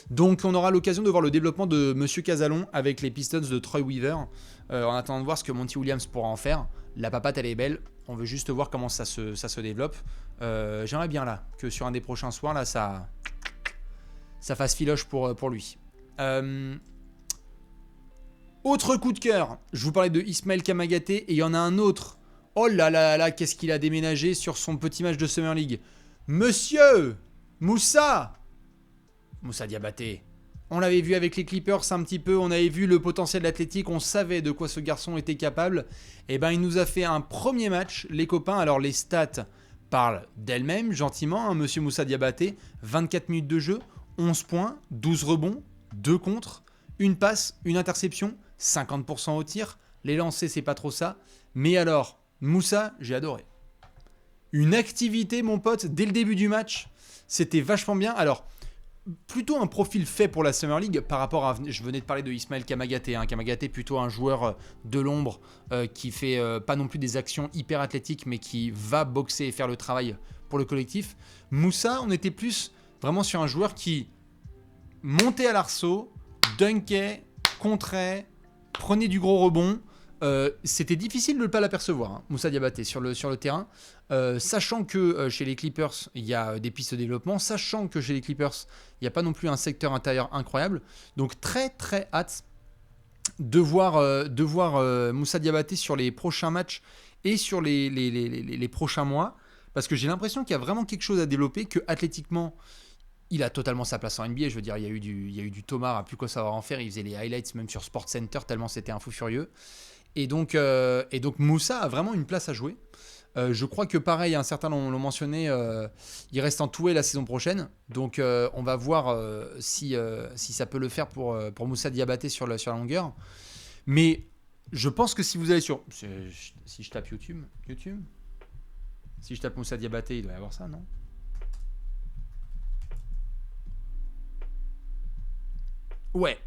Donc, on aura l'occasion de voir le développement de Monsieur Casalon avec les Pistons de Troy Weaver. En attendant de voir ce que Monty Williams pourra en faire. La papate, elle est belle. On veut juste voir comment ça se développe. J'aimerais bien là, que sur un des prochains soirs, là, ça fasse filoche pour lui. Autre coup de cœur, je vous parlais de Ismaël Kamagaté et il y en a un autre. Oh là là là, qu'est-ce qu'il a déménagé sur son petit match de Summer League. Monsieur Moussa Diabaté. On l'avait vu avec les Clippers un petit peu, on avait vu le potentiel de l'athlétique, on savait de quoi ce garçon était capable. Et ben il nous a fait un premier match, les copains. Alors les stats parlent d'elles-mêmes, gentiment, hein, Monsieur Moussa Diabaté. 24 minutes de jeu, 11 points, 12 rebonds, 2 contres, une passe, une interception, 50% au tir. Les lancers, c'est pas trop ça. Mais alors, Moussa, j'ai adoré. Une activité, mon pote, dès le début du match, c'était vachement bien. Alors, plutôt un profil fait pour la Summer League par rapport à... Je venais de parler de Ismaël Kamagaté. Kamagaté, plutôt un joueur de l'ombre qui fait pas non plus des actions hyper athlétiques, mais qui va boxer et faire le travail pour le collectif. Moussa, on était plus vraiment sur un joueur qui montait à l'arceau, dunkait, contrait, prenait du gros rebond. C'était difficile de ne pas l'apercevoir, Moussa Diabaté sur le terrain, sachant que chez les Clippers il y a des pistes de développement, sachant que chez les Clippers il n'y a pas non plus un secteur intérieur incroyable, donc très très hâte de voir Moussa Diabaté sur les prochains matchs et sur les prochains mois, parce que j'ai l'impression qu'il y a vraiment quelque chose à développer, que athlétiquement il a totalement sa place en NBA. Je veux dire, il y a eu du Thomas à plus quoi savoir en faire, il faisait les highlights même sur SportsCenter tellement c'était un fou furieux. Et donc Moussa a vraiment une place à jouer. Je crois que pareil, un certain l'ont mentionné, il reste en Toué la saison prochaine. Donc on va voir si ça peut le faire pour Moussa Diabaté sur la longueur. Mais je pense que si vous allez sur... Si je tape YouTube, si je tape Moussa Diabaté, il doit y avoir ça, non? Ouais.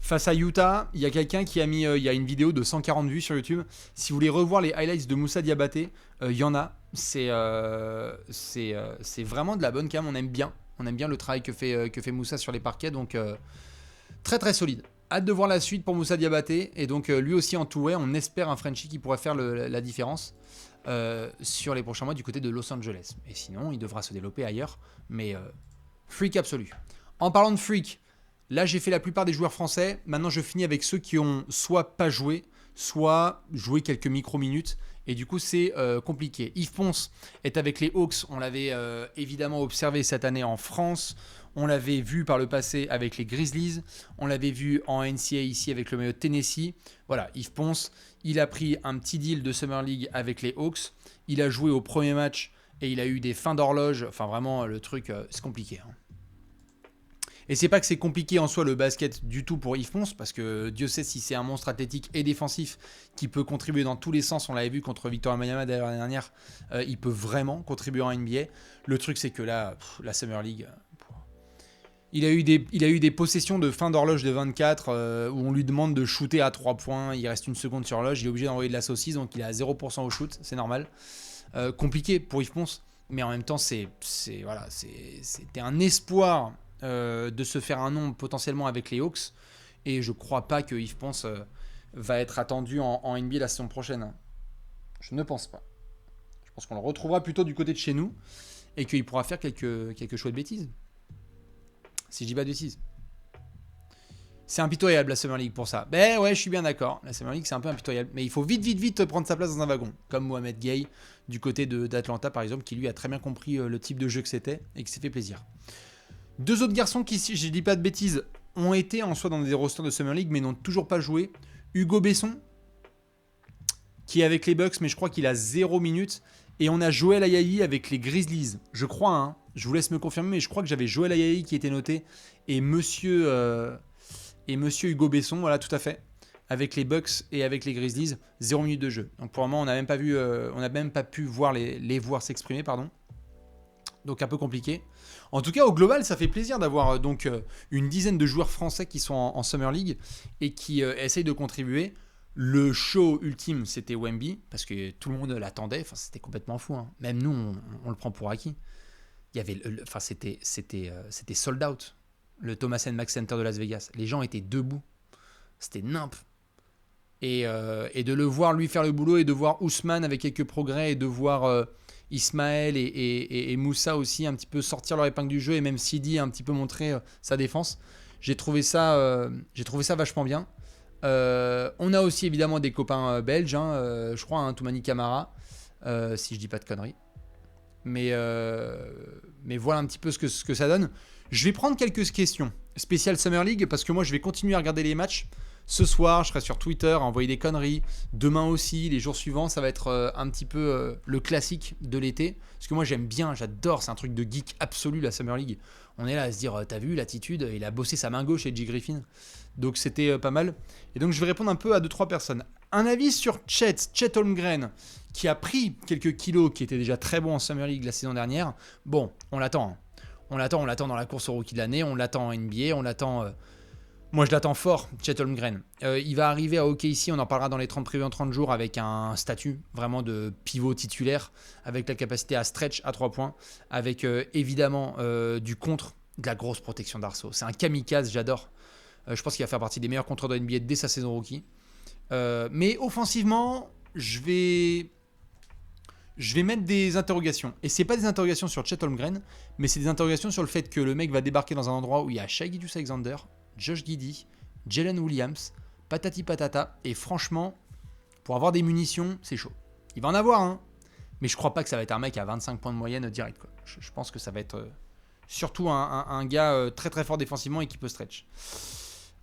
Face à Utah, il y a quelqu'un qui a mis, il y a une vidéo de 140 vues sur YouTube. Si vous voulez revoir les highlights de Moussa Diabaté, il y en a. C'est vraiment de la bonne cam. On aime bien le travail que fait Moussa sur les parquets. Donc très très solide. Hâte de voir la suite pour Moussa Diabaté. Et donc lui aussi en two-way, on espère un Frenchie qui pourrait faire la différence sur les prochains mois du côté de Los Angeles. Et sinon, il devra se développer ailleurs. Mais freak absolu. En parlant de freak, là, j'ai fait la plupart des joueurs français. Maintenant, je finis avec ceux qui ont soit pas joué, soit joué quelques micro-minutes. Et du coup, c'est compliqué. Yves Ponce est avec les Hawks. On l'avait évidemment observé cette année en France. On l'avait vu par le passé avec les Grizzlies. On l'avait vu en NCAA ici avec le maillot de Tennessee. Voilà, Yves Ponce, il a pris un petit deal de Summer League avec les Hawks. Il a joué au premier match et il a eu des fins d'horloge. Enfin, vraiment, le truc, c'est compliqué. Et c'est pas que c'est compliqué en soi le basket du tout pour Yves Ponce, parce que Dieu sait si c'est un monstre athlétique et défensif qui peut contribuer dans tous les sens. On l'avait vu contre Victor Wembanyama l'année dernière, il peut vraiment contribuer en NBA. Le truc c'est que là, la Summer League, il a eu des possessions de fin d'horloge de 24 où on lui demande de shooter à 3 points, il reste une seconde sur l'horloge, il est obligé d'envoyer de la saucisse, donc il est à 0% au shoot, c'est normal. Compliqué pour Yves Ponce, mais en même temps c'était un espoir de se faire un nom potentiellement avec les Hawks, et je crois pas que Yves Ponce va être attendu en NBA la saison prochaine. Je ne pense pas. Je pense qu'on le retrouvera plutôt du côté de chez nous et qu'il pourra faire quelques chouettes bêtises, si je dis pas de bêtises. C'est impitoyable la Summer League pour ça. Ben ouais, je suis bien d'accord. La Summer League c'est un peu impitoyable, mais il faut vite prendre sa place dans un wagon, comme Mohamed Gay du côté d'Atlanta par exemple, qui lui a très bien compris le type de jeu que c'était et qui s'est fait plaisir. Deux autres garçons qui, si je dis pas de bêtises, ont été en soi dans des rosters de Summer League mais n'ont toujours pas joué. Hugo Besson, qui est avec les Bucks, mais je crois qu'il a 0 minutes. Et on a Joël Ayayi avec les Grizzlies. Je crois, je vous laisse me confirmer, mais je crois que j'avais Joël Ayayi qui était noté. Et monsieur Hugo Besson, voilà, tout à fait. Avec les Bucks et avec les Grizzlies, 0 minutes de jeu. Donc pour le moment, on n'a même pas pu voir les voir s'exprimer, pardon. Donc un peu compliqué. En tout cas, au global, ça fait plaisir d'avoir donc une dizaine de joueurs français qui sont en Summer League et qui essayent de contribuer. Le show ultime, c'était Wemby, parce que tout le monde l'attendait. Enfin, c'était complètement fou. Même nous, on le prend pour acquis. Il y avait, c'était sold out. Le Thomas & Mack Center de Las Vegas. Les gens étaient debout. C'était nimp. Et de le voir lui faire le boulot et de voir Ousmane avec quelques progrès et de voir Ismaël et Moussa aussi un petit peu sortir leur épingle du jeu et même Sidi un petit peu montrer sa défense. J'ai trouvé ça vachement bien. On a aussi évidemment des copains belges, je crois, Toumani Camara, si je dis pas de conneries. Mais voilà un petit peu ce que ça donne. Je vais prendre quelques questions spéciales Summer League parce que moi je vais continuer à regarder les matchs. Ce soir, je serai sur Twitter à envoyer des conneries. Demain aussi, les jours suivants, ça va être un petit peu le classique de l'été. Parce que moi, j'adore, c'est un truc de geek absolu, la Summer League. On est là à se dire, t'as vu l'attitude, il a bossé sa main gauche, Edgy Griffin. Donc c'était pas mal. Et donc je vais répondre un peu à 2-3 personnes. Un avis sur Chet Holmgren, qui a pris quelques kilos, qui était déjà très bon en Summer League la saison dernière. Bon, on l'attend. On l'attend dans la course au rookie de l'année, on l'attend en NBA, on l'attend... Moi, je l'attends fort, Chet Holmgren. Il va arriver à OKC, on en parlera dans les 30 prévus en 30 jours, avec un statut vraiment de pivot titulaire, avec la capacité à stretch à 3 points, avec évidemment du contre, de la grosse protection d'arceau. C'est un kamikaze, j'adore. Je pense qu'il va faire partie des meilleurs contreurs de NBA dès sa saison rookie. Mais offensivement, je vais mettre des interrogations. Et c'est pas des interrogations sur Chet Holmgren, mais c'est des interrogations sur le fait que le mec va débarquer dans un endroit où il y a Shai Gilgeous-Alexander, Josh Giddey, Jalen Williams, patati patata. Et franchement, pour avoir des munitions, c'est chaud. Il va en avoir, hein. Mais je crois pas que ça va être un mec à 25 points de moyenne direct, quoi. Je pense que ça va être surtout un gars très très fort défensivement et qui peut stretch.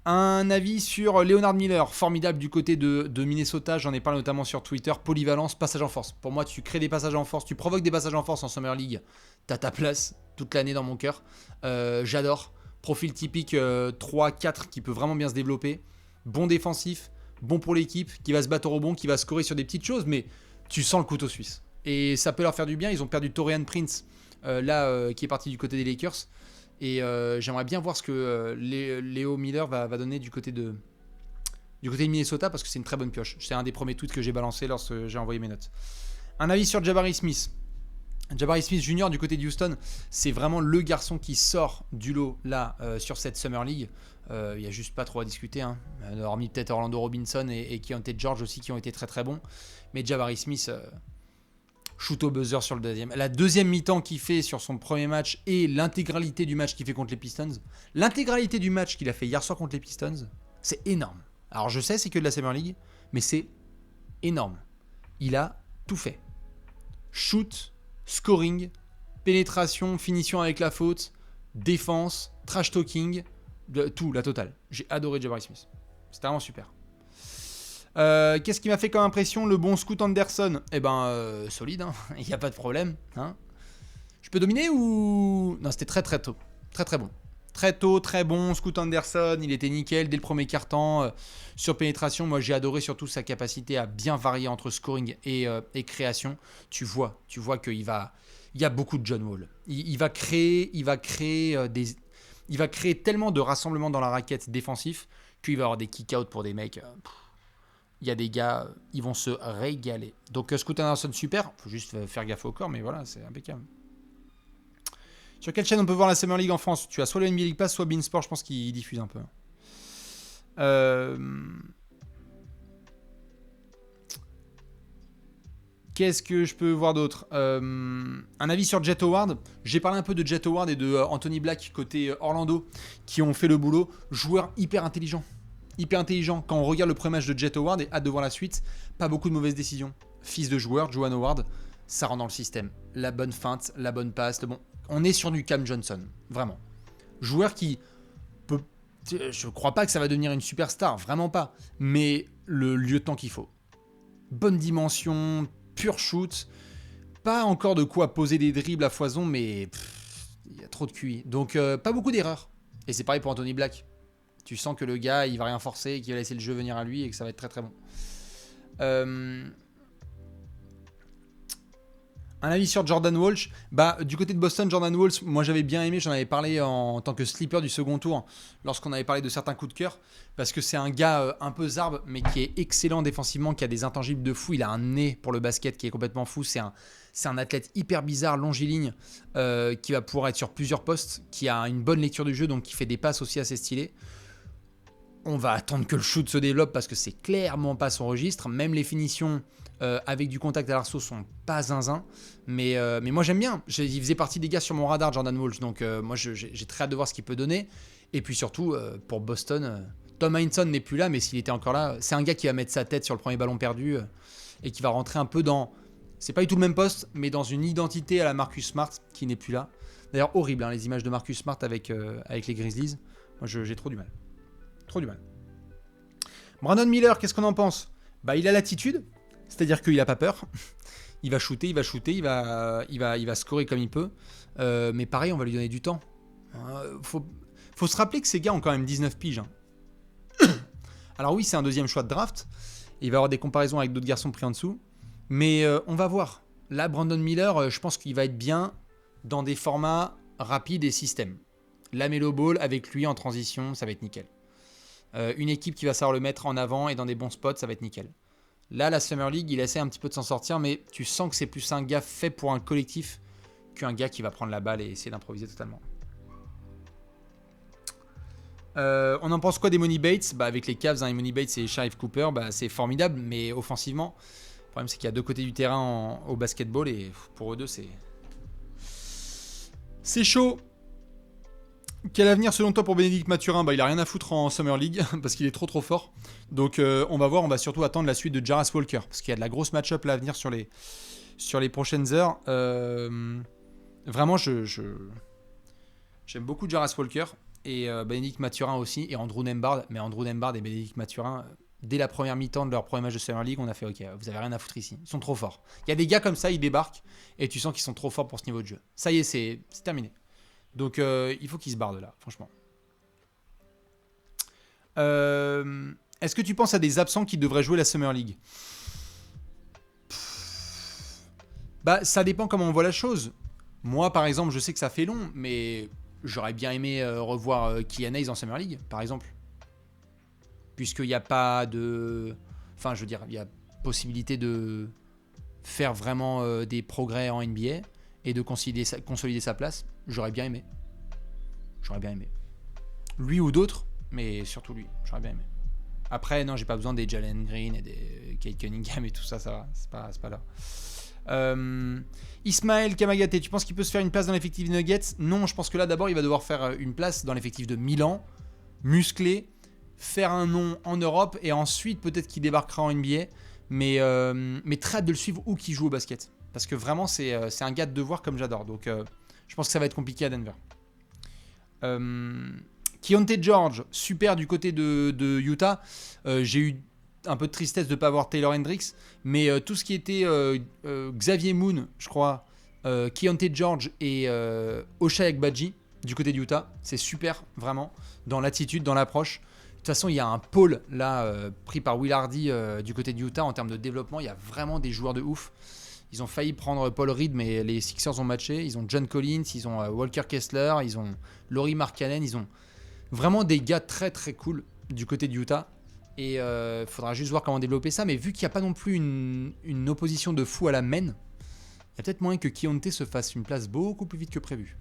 Un avis sur Leonard Miller, formidable du côté de Minnesota, j'en ai parlé notamment sur Twitter, polyvalence, passage en force. Pour moi, tu crées des passages en force, tu provoques des passages en force en Summer League, t'as ta place toute l'année dans mon cœur. J'adore, profil typique 3-4 qui peut vraiment bien se développer, bon défensif, bon pour l'équipe, qui va se battre au rebond, qui va scorer sur des petites choses, mais tu sens le couteau suisse. Et ça peut leur faire du bien, ils ont perdu Taurean Prince, qui est parti du côté des Lakers. Et j'aimerais bien voir ce que Léo Miller va donner du côté de Minnesota, parce que c'est une très bonne pioche. C'est un des premiers tweets que j'ai balancé lorsque j'ai envoyé mes notes. Un avis sur Jabari Smith. Jabari Smith Jr. du côté de Houston, c'est vraiment le garçon qui sort du lot là sur cette Summer League. Il n'y a juste pas trop à discuter, hein. Hormis peut-être Orlando Robinson et Keontae George aussi qui ont été très très bons. Mais Jabari Smith... shoot au buzzer sur le deuxième. La deuxième mi-temps qu'il fait sur son premier match et l'intégralité du match qu'il fait contre les Pistons. L'intégralité du match qu'il a fait hier soir contre les Pistons, c'est énorme. Alors je sais, c'est que de la Summer League, mais c'est énorme. Il a tout fait. Shoot, scoring, pénétration, finition avec la faute, défense, trash talking, tout, la totale. J'ai adoré Jabari Smith. C'était vraiment super. Qu'est-ce qui m'a fait comme impression? Le bon Scoot Anderson. Eh ben, solide, hein. Il n'y a pas de problème, hein. Je peux dominer ou... Non, c'était très très tôt. Très très bon. Très tôt, très bon. Scoot Anderson, il était nickel dès le premier quart-temps. Sur pénétration, moi j'ai adoré surtout sa capacité à bien varier entre scoring et création. Tu vois qu'il va... Il y a beaucoup de John Wall. Il va créer tellement de rassemblements dans la raquette défensif qu'il va avoir des kick-out pour des mecs... Il y a des gars, ils vont se régaler. Donc Scoot Anderson, super. Faut juste faire gaffe au corps, mais voilà, c'est impeccable. Sur quelle chaîne on peut voir la Summer League en France? Tu as soit le NBA League Pass, soit Beansport, je pense qu'ils diffusent un peu. Qu'est-ce que je peux voir d'autre? Un avis sur Jet Howard. J'ai parlé un peu de Jet Howard et de Anthony Black côté Orlando, qui ont fait le boulot. Joueur hyper intelligent. Hyper intelligent. Quand on regarde le premier match de Jet Howard et hâte de voir la suite, pas beaucoup de mauvaises décisions. Fils de joueur, Joan Howard, ça rentre dans le système. La bonne feinte, la bonne passe, le bon. On est sur du Cam Johnson, vraiment. Joueur qui peut... Je crois pas que ça va devenir une superstar, vraiment pas. Mais le lieutenant qu'il faut. Bonne dimension, pur shoot. Pas encore de quoi poser des dribbles à foison, mais il y a trop de QI. Donc pas beaucoup d'erreurs. Et c'est pareil pour Anthony Black. Tu sens que le gars, il va rien forcer, qu'il va laisser le jeu venir à lui et que ça va être très très bon. Un avis sur Jordan Walsh. Bah, du côté de Boston, Jordan Walsh, moi j'avais bien aimé, j'en avais parlé en tant que sleeper du second tour, lorsqu'on avait parlé de certains coups de cœur, parce que c'est un gars un peu zarbe, mais qui est excellent défensivement, qui a des intangibles de fou. Il a un nez pour le basket qui est complètement fou. C'est un athlète hyper bizarre, longiligne, qui va pouvoir être sur plusieurs postes, qui a une bonne lecture du jeu, donc qui fait des passes aussi assez stylées. On va attendre que le shoot se développe parce que c'est clairement pas son registre. Même les finitions avec du contact à l'arceau sont pas zinzin. Mais moi j'aime bien. Il faisait partie des gars sur mon radar, Jordan Walsh. Donc moi j'ai très hâte de voir ce qu'il peut donner. Et puis surtout pour Boston, Tom Heinsohn n'est plus là, mais s'il était encore là, c'est un gars qui va mettre sa tête sur le premier ballon perdu et qui va rentrer un peu dans... C'est pas du tout le même poste, mais dans une identité à la Marcus Smart qui n'est plus là. D'ailleurs horrible hein, les images de Marcus Smart avec les Grizzlies. Moi j'ai trop du mal. Trop du mal. Brandon Miller, qu'est-ce qu'on en pense? Bah, il a l'attitude, c'est-à-dire qu'il a pas peur. Il va shooter, il va scorer comme il peut. Mais pareil, on va lui donner du temps. Faut se rappeler que ces gars ont quand même 19 piges. Hein. Alors oui, c'est un deuxième choix de draft. Il va y avoir des comparaisons avec d'autres garçons pris en dessous. Mais on va voir. Là, Brandon Miller, je pense qu'il va être bien dans des formats rapide et système. LaMelo Ball avec lui en transition, ça va être nickel. Une équipe qui va savoir le mettre en avant et dans des bons spots, ça va être nickel. Là, la Summer League, il essaie un petit peu de s'en sortir, mais tu sens que c'est plus un gars fait pour un collectif qu'un gars qui va prendre la balle et essayer d'improviser totalement. On en pense quoi des Money Bates? Avec les Cavs, Money Bates et Sharif Cooper, c'est formidable, mais offensivement, le problème c'est qu'il y a deux côtés du terrain au basketball et pour eux deux, c'est chaud. Quel avenir selon toi pour Bénédicte Mathurin? Il a rien à foutre en Summer League parce qu'il est trop fort. Donc on va voir, on va surtout attendre la suite de Jarras Walker parce qu'il y a de la grosse match-up là à venir sur les prochaines heures. Vraiment, j'aime beaucoup Jarras Walker et Bénédicte Mathurin aussi et Andrew Nembhard. Mais Andrew Nembhard et Bénédicte Mathurin, dès la première mi-temps de leur premier match de Summer League, on a fait ok, vous avez rien à foutre ici. Ils sont trop forts. Il y a des gars comme ça, ils débarquent et tu sens qu'ils sont trop forts pour ce niveau de jeu. Ça y est, c'est terminé. Donc il faut qu'il se barre de là, franchement. Est-ce que tu penses à des absents qui devraient jouer la Summer League? Ça dépend comment on voit la chose. Moi, par exemple, je sais que ça fait long, mais j'aurais bien aimé revoir Killian Hayes en Summer League, par exemple. Puisqu'il n'y a pas de... Enfin, je veux dire, il y a possibilité de faire vraiment des progrès en NBA et de consolider sa place. J'aurais bien aimé. Lui ou d'autres, mais surtout lui. J'aurais bien aimé. Après, non, j'ai pas besoin des Jalen Green et des Kate Cunningham et tout ça, ça va. C'est pas là. Ismaël Kamagaté, tu penses qu'il peut se faire une place dans l'effectif des Nuggets? Non, je pense que là, d'abord, il va devoir faire une place dans l'effectif de Milan, musclé, faire un nom en Europe et ensuite, peut-être qu'il débarquera en NBA. Mais très hâte de le suivre où qu'il joue au basket. Parce que vraiment, c'est un gars de devoir comme j'adore. Donc, je pense que ça va être compliqué à Denver. Keontae George, super du côté de Utah. J'ai eu un peu de tristesse de ne pas avoir Taylor Hendricks. Mais tout ce qui était Xavier Moon, je crois, Keontae George et Ochai Agbaji du côté de Utah, c'est super, vraiment, dans l'attitude, dans l'approche. De toute façon, il y a un pôle là pris par Will Hardy du côté de Utah en termes de développement. Il y a vraiment des joueurs de ouf. Ils ont failli prendre Paul Reed, mais les Sixers ont matché. Ils ont John Collins, ils ont Walker Kessler, ils ont Lauri Markkanen. Ils ont vraiment des gars très très cool du côté de Utah. Et il faudra juste voir comment développer ça. Mais vu qu'il n'y a pas non plus une opposition de fou à la main, il y a peut-être moyen que Keontae se fasse une place beaucoup plus vite que prévu.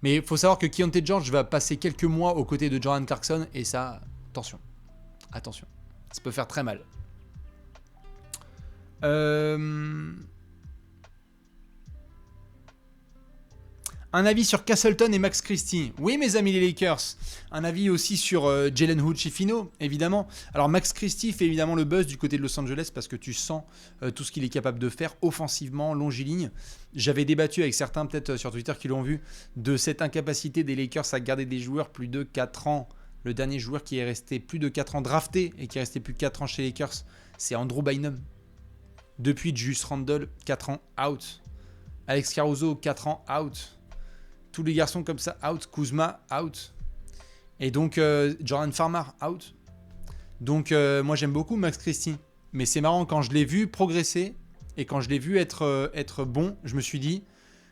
Mais il faut savoir que Keontae George va passer quelques mois aux côtés de Jordan Clarkson. Et ça, attention. Ça peut faire très mal. Un avis sur Castleton et Max Christie. Oui, mes amis les Lakers. Un avis aussi sur Jalen Hood-Schifino, évidemment. Alors, Max Christie fait évidemment le buzz du côté de Los Angeles parce que tu sens tout ce qu'il est capable de faire offensivement, longiligne. J'avais débattu avec certains, peut-être sur Twitter, qui l'ont vu, de cette incapacité des Lakers à garder des joueurs plus de 4 ans. Le dernier joueur qui est resté plus de 4 ans drafté et qui est resté plus de 4 ans chez les Lakers, c'est Andrew Bynum. Depuis Julius Randle, 4 ans out. Alex Caruso, 4 ans out. Tous les garçons comme ça, out. Kuzma, out. Et donc, Jordan Farmar, out. Donc, moi, j'aime beaucoup Max Christie. Mais c'est marrant, quand je l'ai vu progresser et quand je l'ai vu être bon, je me suis dit,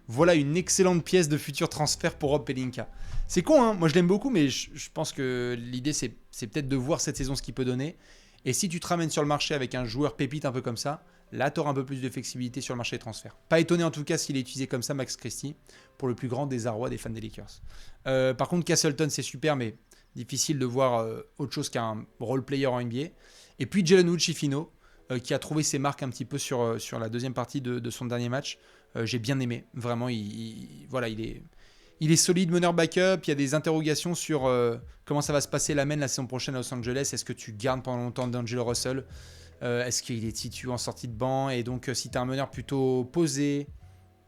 voilà une excellente pièce de futur transfert pour Rob Pelinka. C'est con, hein, moi, je l'aime beaucoup, mais je pense que l'idée, c'est peut-être de voir cette saison ce qu'il peut donner. Et si tu te ramènes sur le marché avec un joueur pépite un peu comme ça, là, tu auras un peu plus de flexibilité sur le marché des transferts. Pas étonné en tout cas s'il est utilisé comme ça, Max Christie, pour le plus grand désarroi des fans des Lakers. Par contre, Castleton, c'est super, mais difficile de voir autre chose qu'un role player en NBA. Et puis Jalen Hood-Schifino, qui a trouvé ses marques un petit peu sur la deuxième partie de son dernier match. J'ai bien aimé, vraiment, il est solide, meneur backup. Il y a des interrogations sur comment ça va se passer la saison prochaine à Los Angeles. Est-ce que tu gardes pendant longtemps D'Angelo Russell? Est-ce qu'il est titu en sortie de banc? Et donc, si tu as un meneur plutôt posé,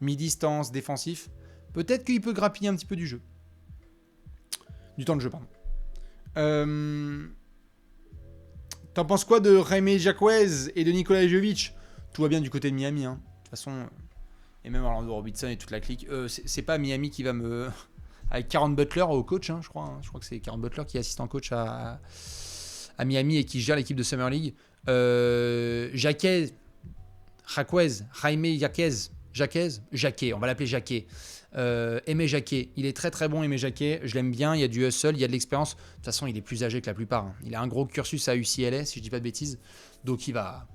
mi-distance, défensif, peut-être qu'il peut grappiller un petit peu du temps de jeu, pardon. T'en penses quoi de Jaime Jaquez et de Nikola Jovic? Tout va bien du côté de Miami, hein. De toute façon, et même Orlando Robinson et toute la clique. C'est pas Miami qui va me... Avec Caron Butler au coach, hein, je crois. Hein. Je crois que c'est Caron Butler qui est assistant coach à Miami et qui gère l'équipe de Summer League. Jaquez, on va l'appeler Jaquez. Aimé Jacquet, il est très très bon Aimé Jacquet, je l'aime bien, il y a du hustle, il y a de l'expérience. De toute façon, il est plus âgé que la plupart. Hein. Il a un gros cursus à UCLA, si je dis pas de bêtises. Donc il va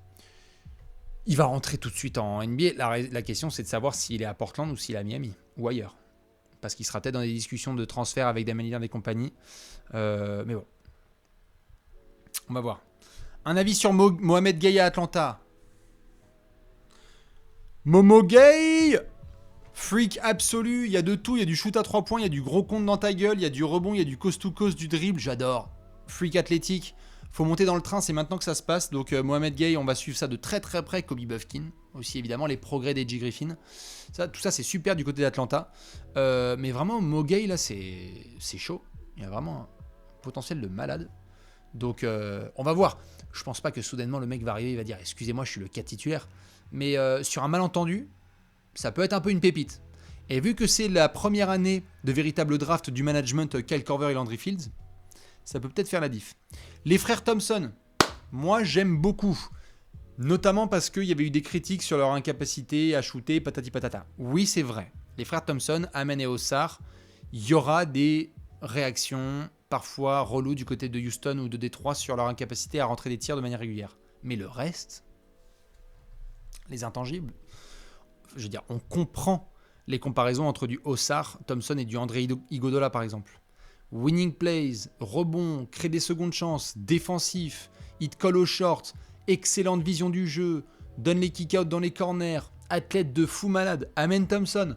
rentrer tout de suite en NBA. La question, c'est de savoir s'il est à Portland ou s'il est à Miami ou ailleurs. Parce qu'il sera peut-être dans des discussions de transfert avec Damian Lillard et compagnie. Mais bon. On va voir. Un avis sur Mohamed Gueye à Atlanta. Momo Gueye, freak absolu. Il y a de tout. Il y a du shoot à 3 points. Il y a du gros compte dans ta gueule. Il y a du rebond. Il y a du coast-to-coast, du dribble. J'adore. Freak athlétique. Faut monter dans le train. C'est maintenant que ça se passe. Donc Mohamed Gueye, on va suivre ça de très très près. Kobe Buffkin. Aussi évidemment les progrès d'Edgy Griffin. Tout ça c'est super du côté d'Atlanta. Mais vraiment Mo Gueye là c'est chaud. Il y a vraiment un potentiel de malade. Donc on va voir. Je pense pas que soudainement le mec va arriver, il va dire excusez-moi je suis le 4 titulaire. Mais sur un malentendu, ça peut être un peu une pépite. Et vu que c'est la première année de véritable draft du management Kyle Korver et Landry Fields, ça peut peut-être faire la diff. Les frères Thompson, moi j'aime beaucoup. Notamment parce qu'il y avait eu des critiques sur leur incapacité à shooter, patati patata. Oui, c'est vrai. Les frères Thompson, Amen et Ossar, il y aura des réactions parfois reloues du côté de Houston ou de Détroit sur leur incapacité à rentrer des tirs de manière régulière. Mais le reste, les intangibles, je veux dire, on comprend les comparaisons entre du Ossar, Thompson et du André Iguodala par exemple. Winning plays, rebond, créer des secondes chances, défensif, hit call au short, excellente vision du jeu, donne les kick-out dans les corners, athlète de fou malade, Amen Thompson.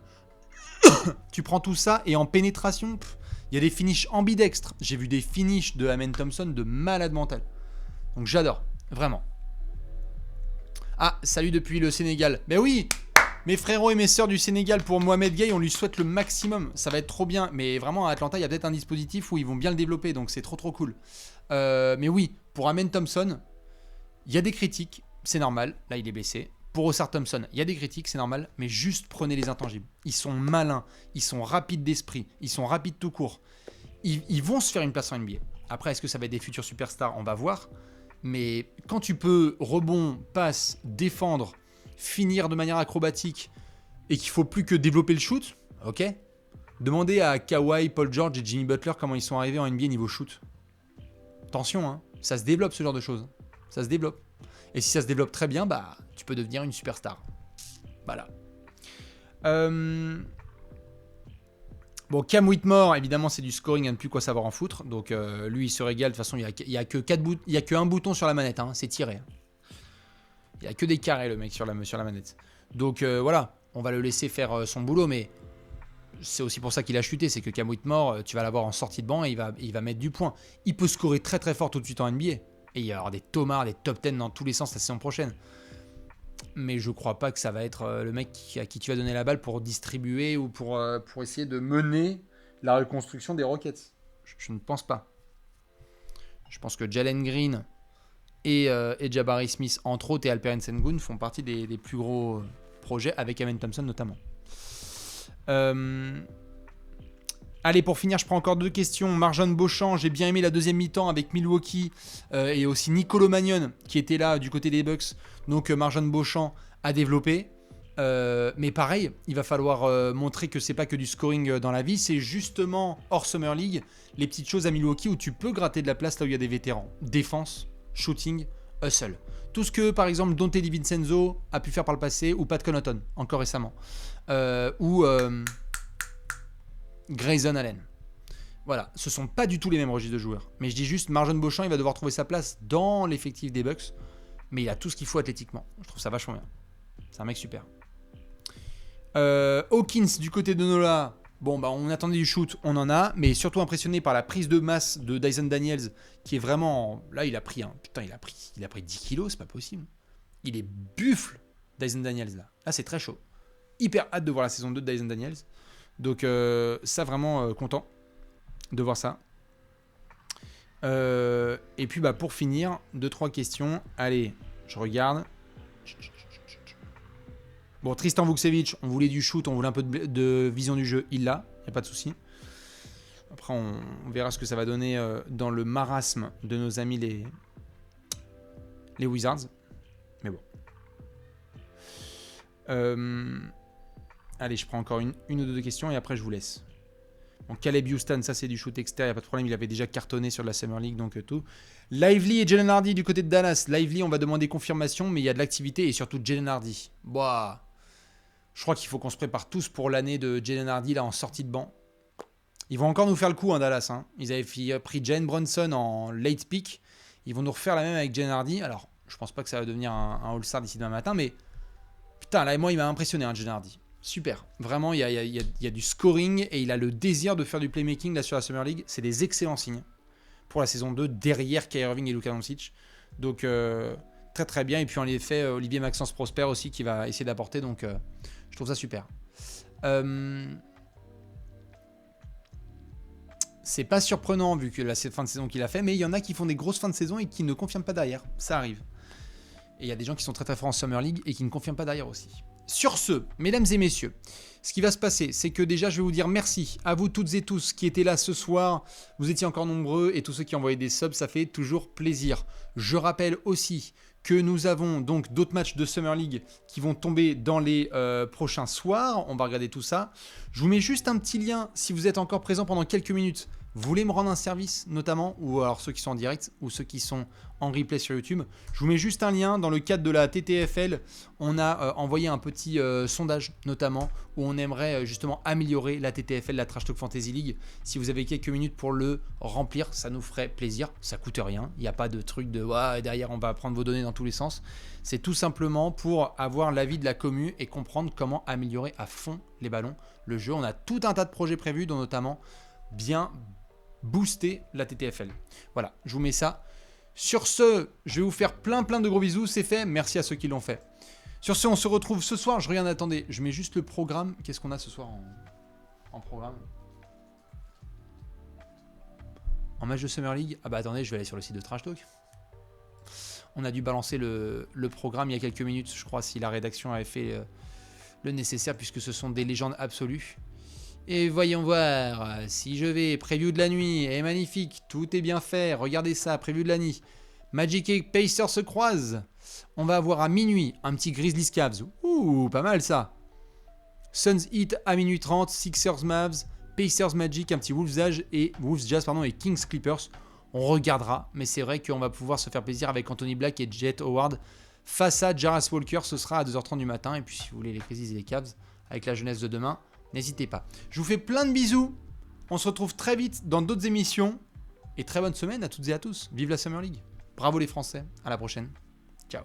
Tu prends tout ça et en pénétration, il y a des finishes ambidextres. J'ai vu des finishes de Amen Thompson de malade mental. Donc j'adore, vraiment. Ah, salut depuis le Sénégal. Mais oui, mes frérots et mes sœurs du Sénégal, pour Mohamed Gueye, on lui souhaite le maximum. Ça va être trop bien. Mais vraiment, à Atlanta, il y a peut-être un dispositif où ils vont bien le développer. Donc c'est trop trop cool. Mais oui, pour Amen Thompson, il y a des critiques, c'est normal. Là, il est blessé. Pour Ossar Thompson, il y a des critiques, c'est normal. Mais juste prenez les intangibles. Ils sont malins, ils sont rapides d'esprit, ils sont rapides tout court. Ils vont se faire une place en NBA. Après, est-ce que ça va être des futurs superstars? On va voir. Mais quand tu peux rebond, passe, défendre, finir de manière acrobatique et qu'il faut plus que développer le shoot, ok. Demandez à Kawhi, Paul George et Jimmy Butler comment ils sont arrivés en NBA niveau shoot. Attention, hein, ça se développe ce genre de choses. Ça se développe. Et si ça se développe très bien, bah, tu peux devenir une superstar. Voilà. Bon, Cam Whitmore, évidemment, c'est du scoring à ne plus quoi savoir en foutre. Donc, lui, il se régale. De toute façon, il n'y a que un bouton sur la manette. Hein, c'est tiré. Il n'y a que des carrés, le mec, sur la manette. Donc, voilà. On va le laisser faire son boulot. Mais c'est aussi pour ça qu'il a chuté. C'est que Cam Whitmore, tu vas l'avoir en sortie de banc et il va mettre du point. Il peut scorer très, très fort tout de suite en NBA. Et il y aura des tomards, des top 10 dans tous les sens la saison prochaine. Mais je crois pas que ça va être le mec à qui tu vas donner la balle pour distribuer ou pour essayer de mener la reconstruction des Rockets. Je ne pense pas. Je pense que Jalen Green et Jabari Smith, entre autres, et Alperen Sengun font partie des plus gros projets, avec Amen Thompson notamment. Allez, pour finir, je prends encore 2 questions. Marjon Beauchamp, j'ai bien aimé la deuxième mi-temps avec Milwaukee et aussi Nicolo Magnon qui était là du côté des Bucks. Donc Marjon Beauchamp a développé. Mais pareil, il va falloir montrer que c'est pas que du scoring dans la vie, c'est justement hors Summer League, les petites choses à Milwaukee où tu peux gratter de la place là où il y a des vétérans. Défense, shooting, hustle. Tout ce que par exemple Dante DiVincenzo a pu faire par le passé, ou Pat Connaughton, encore récemment. Ou Grayson Allen. Voilà, ce sont pas du tout les mêmes registres de joueurs. Mais je dis juste, Marjon Beauchamp, il va devoir trouver sa place dans l'effectif des Bucks. Mais il a tout ce qu'il faut athlétiquement. Je trouve ça vachement bien. C'est un mec super. Hawkins, du côté de Nola. Bon, bah, on attendait du shoot, on en a. Mais surtout impressionné par la prise de masse de Dyson Daniels, qui est vraiment... Là, il a pris... Putain, il a pris 10 kilos, c'est pas possible. Il est buffle, Dyson Daniels, là. Là, c'est très chaud. Hyper hâte de voir la saison 2 de Dyson Daniels. Donc ça vraiment content de voir ça. Et puis bah pour finir, 2-3 questions. Allez, je regarde. Bon, Tristan Vukcevic, on voulait du shoot, on voulait un peu de vision du jeu, il l'a, il n'y a pas de souci. Après on verra ce que ça va donner dans le marasme de nos amis les Wizards. Mais bon. Allez, je prends encore une ou deux questions et après je vous laisse. Bon, Caleb Houston, ça c'est du shoot extérieur, y a pas de problème, il avait déjà cartonné sur la Summer League, donc tout. Lively et Jalen Hardy du côté de Dallas. Lively, on va demander confirmation, mais il y a de l'activité et surtout Jalen Hardy. Bah, je crois qu'il faut qu'on se prépare tous pour l'année de Jalen Hardy là en sortie de banc. Ils vont encore nous faire le coup, hein, Dallas. Hein. Ils avaient pris Jalen Brunson en late pick. Ils vont nous refaire la même avec Jalen Hardy. Alors, je pense pas que ça va devenir un All-Star d'ici demain matin, mais putain, là, moi, il m'a impressionné, hein, Jalen Hardy. Super. Vraiment, il y a du scoring et il a le désir de faire du playmaking là sur la Summer League. C'est des excellents signes pour la saison 2, derrière Kyrie Irving et Luka Doncic. Donc, très très bien. Et puis, en effet, Olivier Maxence Prosper aussi qui va essayer d'apporter. Donc, je trouve ça super. C'est pas surprenant vu que cette fin de saison qu'il a fait, mais il y en a qui font des grosses fins de saison et qui ne confirment pas derrière. Ça arrive. Et il y a des gens qui sont très très forts en Summer League et qui ne confirment pas derrière aussi. Sur ce, mesdames et messieurs, ce qui va se passer, c'est que déjà je vais vous dire merci à vous toutes et tous qui étaient là ce soir. Vous étiez encore nombreux et tous ceux qui ont envoyé des subs, ça fait toujours plaisir. Je rappelle aussi que nous avons donc d'autres matchs de Summer League qui vont tomber dans les prochains soirs. On va regarder tout ça. Je vous mets juste un petit lien si vous êtes encore présent pendant quelques minutes. Vous voulez me rendre un service notamment, ou alors ceux qui sont en direct, ou ceux qui sont en replay sur YouTube. Je vous mets juste un lien dans le cadre de la TTFL. On a envoyé un petit sondage notamment, où on aimerait justement améliorer la TTFL, la Trash Talk Fantasy League. Si vous avez quelques minutes pour le remplir, ça nous ferait plaisir. Ça coûte rien. Il n'y a pas de truc de derrière on va prendre vos données dans tous les sens. C'est tout simplement pour avoir l'avis de la commu et comprendre comment améliorer à fond les ballons, le jeu. On a tout un tas de projets prévus, dont notamment bien booster la TTFL. Voilà, je vous mets ça. Sur ce, je vais vous faire plein de gros bisous, c'est fait. Merci à ceux qui l'ont fait. Sur ce, on se retrouve ce soir. Je regarde, attendez, je mets juste le programme. Qu'est-ce qu'on a ce soir en programme? En match de Summer League? Ah bah attendez, je vais aller sur le site de Trash Talk. On a dû balancer le programme il y a quelques minutes, je crois, si la rédaction avait fait le nécessaire, puisque ce sont des légendes absolues. Et voyons voir, si je vais, preview de la nuit, est magnifique, tout est bien fait, regardez ça, preview de la nuit. Magic et Pacers se croisent. On va avoir à minuit un petit Grizzlies Cavs, ouh, pas mal ça. Suns Heat à minuit 30, Sixers Mavs, Pacers Magic, un petit Wolves Jazz et Kings Clippers. On regardera, mais c'est vrai qu'on va pouvoir se faire plaisir avec Anthony Black et Jet Howard. Face à Jarras Walker, ce sera à 2h30 du matin. Et puis si vous voulez les Grizzlies et les Cavs, avec la jeunesse de demain, n'hésitez pas. Je vous fais plein de bisous. On se retrouve très vite dans d'autres émissions. Et très bonne semaine à toutes et à tous. Vive la Summer League. Bravo les Français. À la prochaine. Ciao.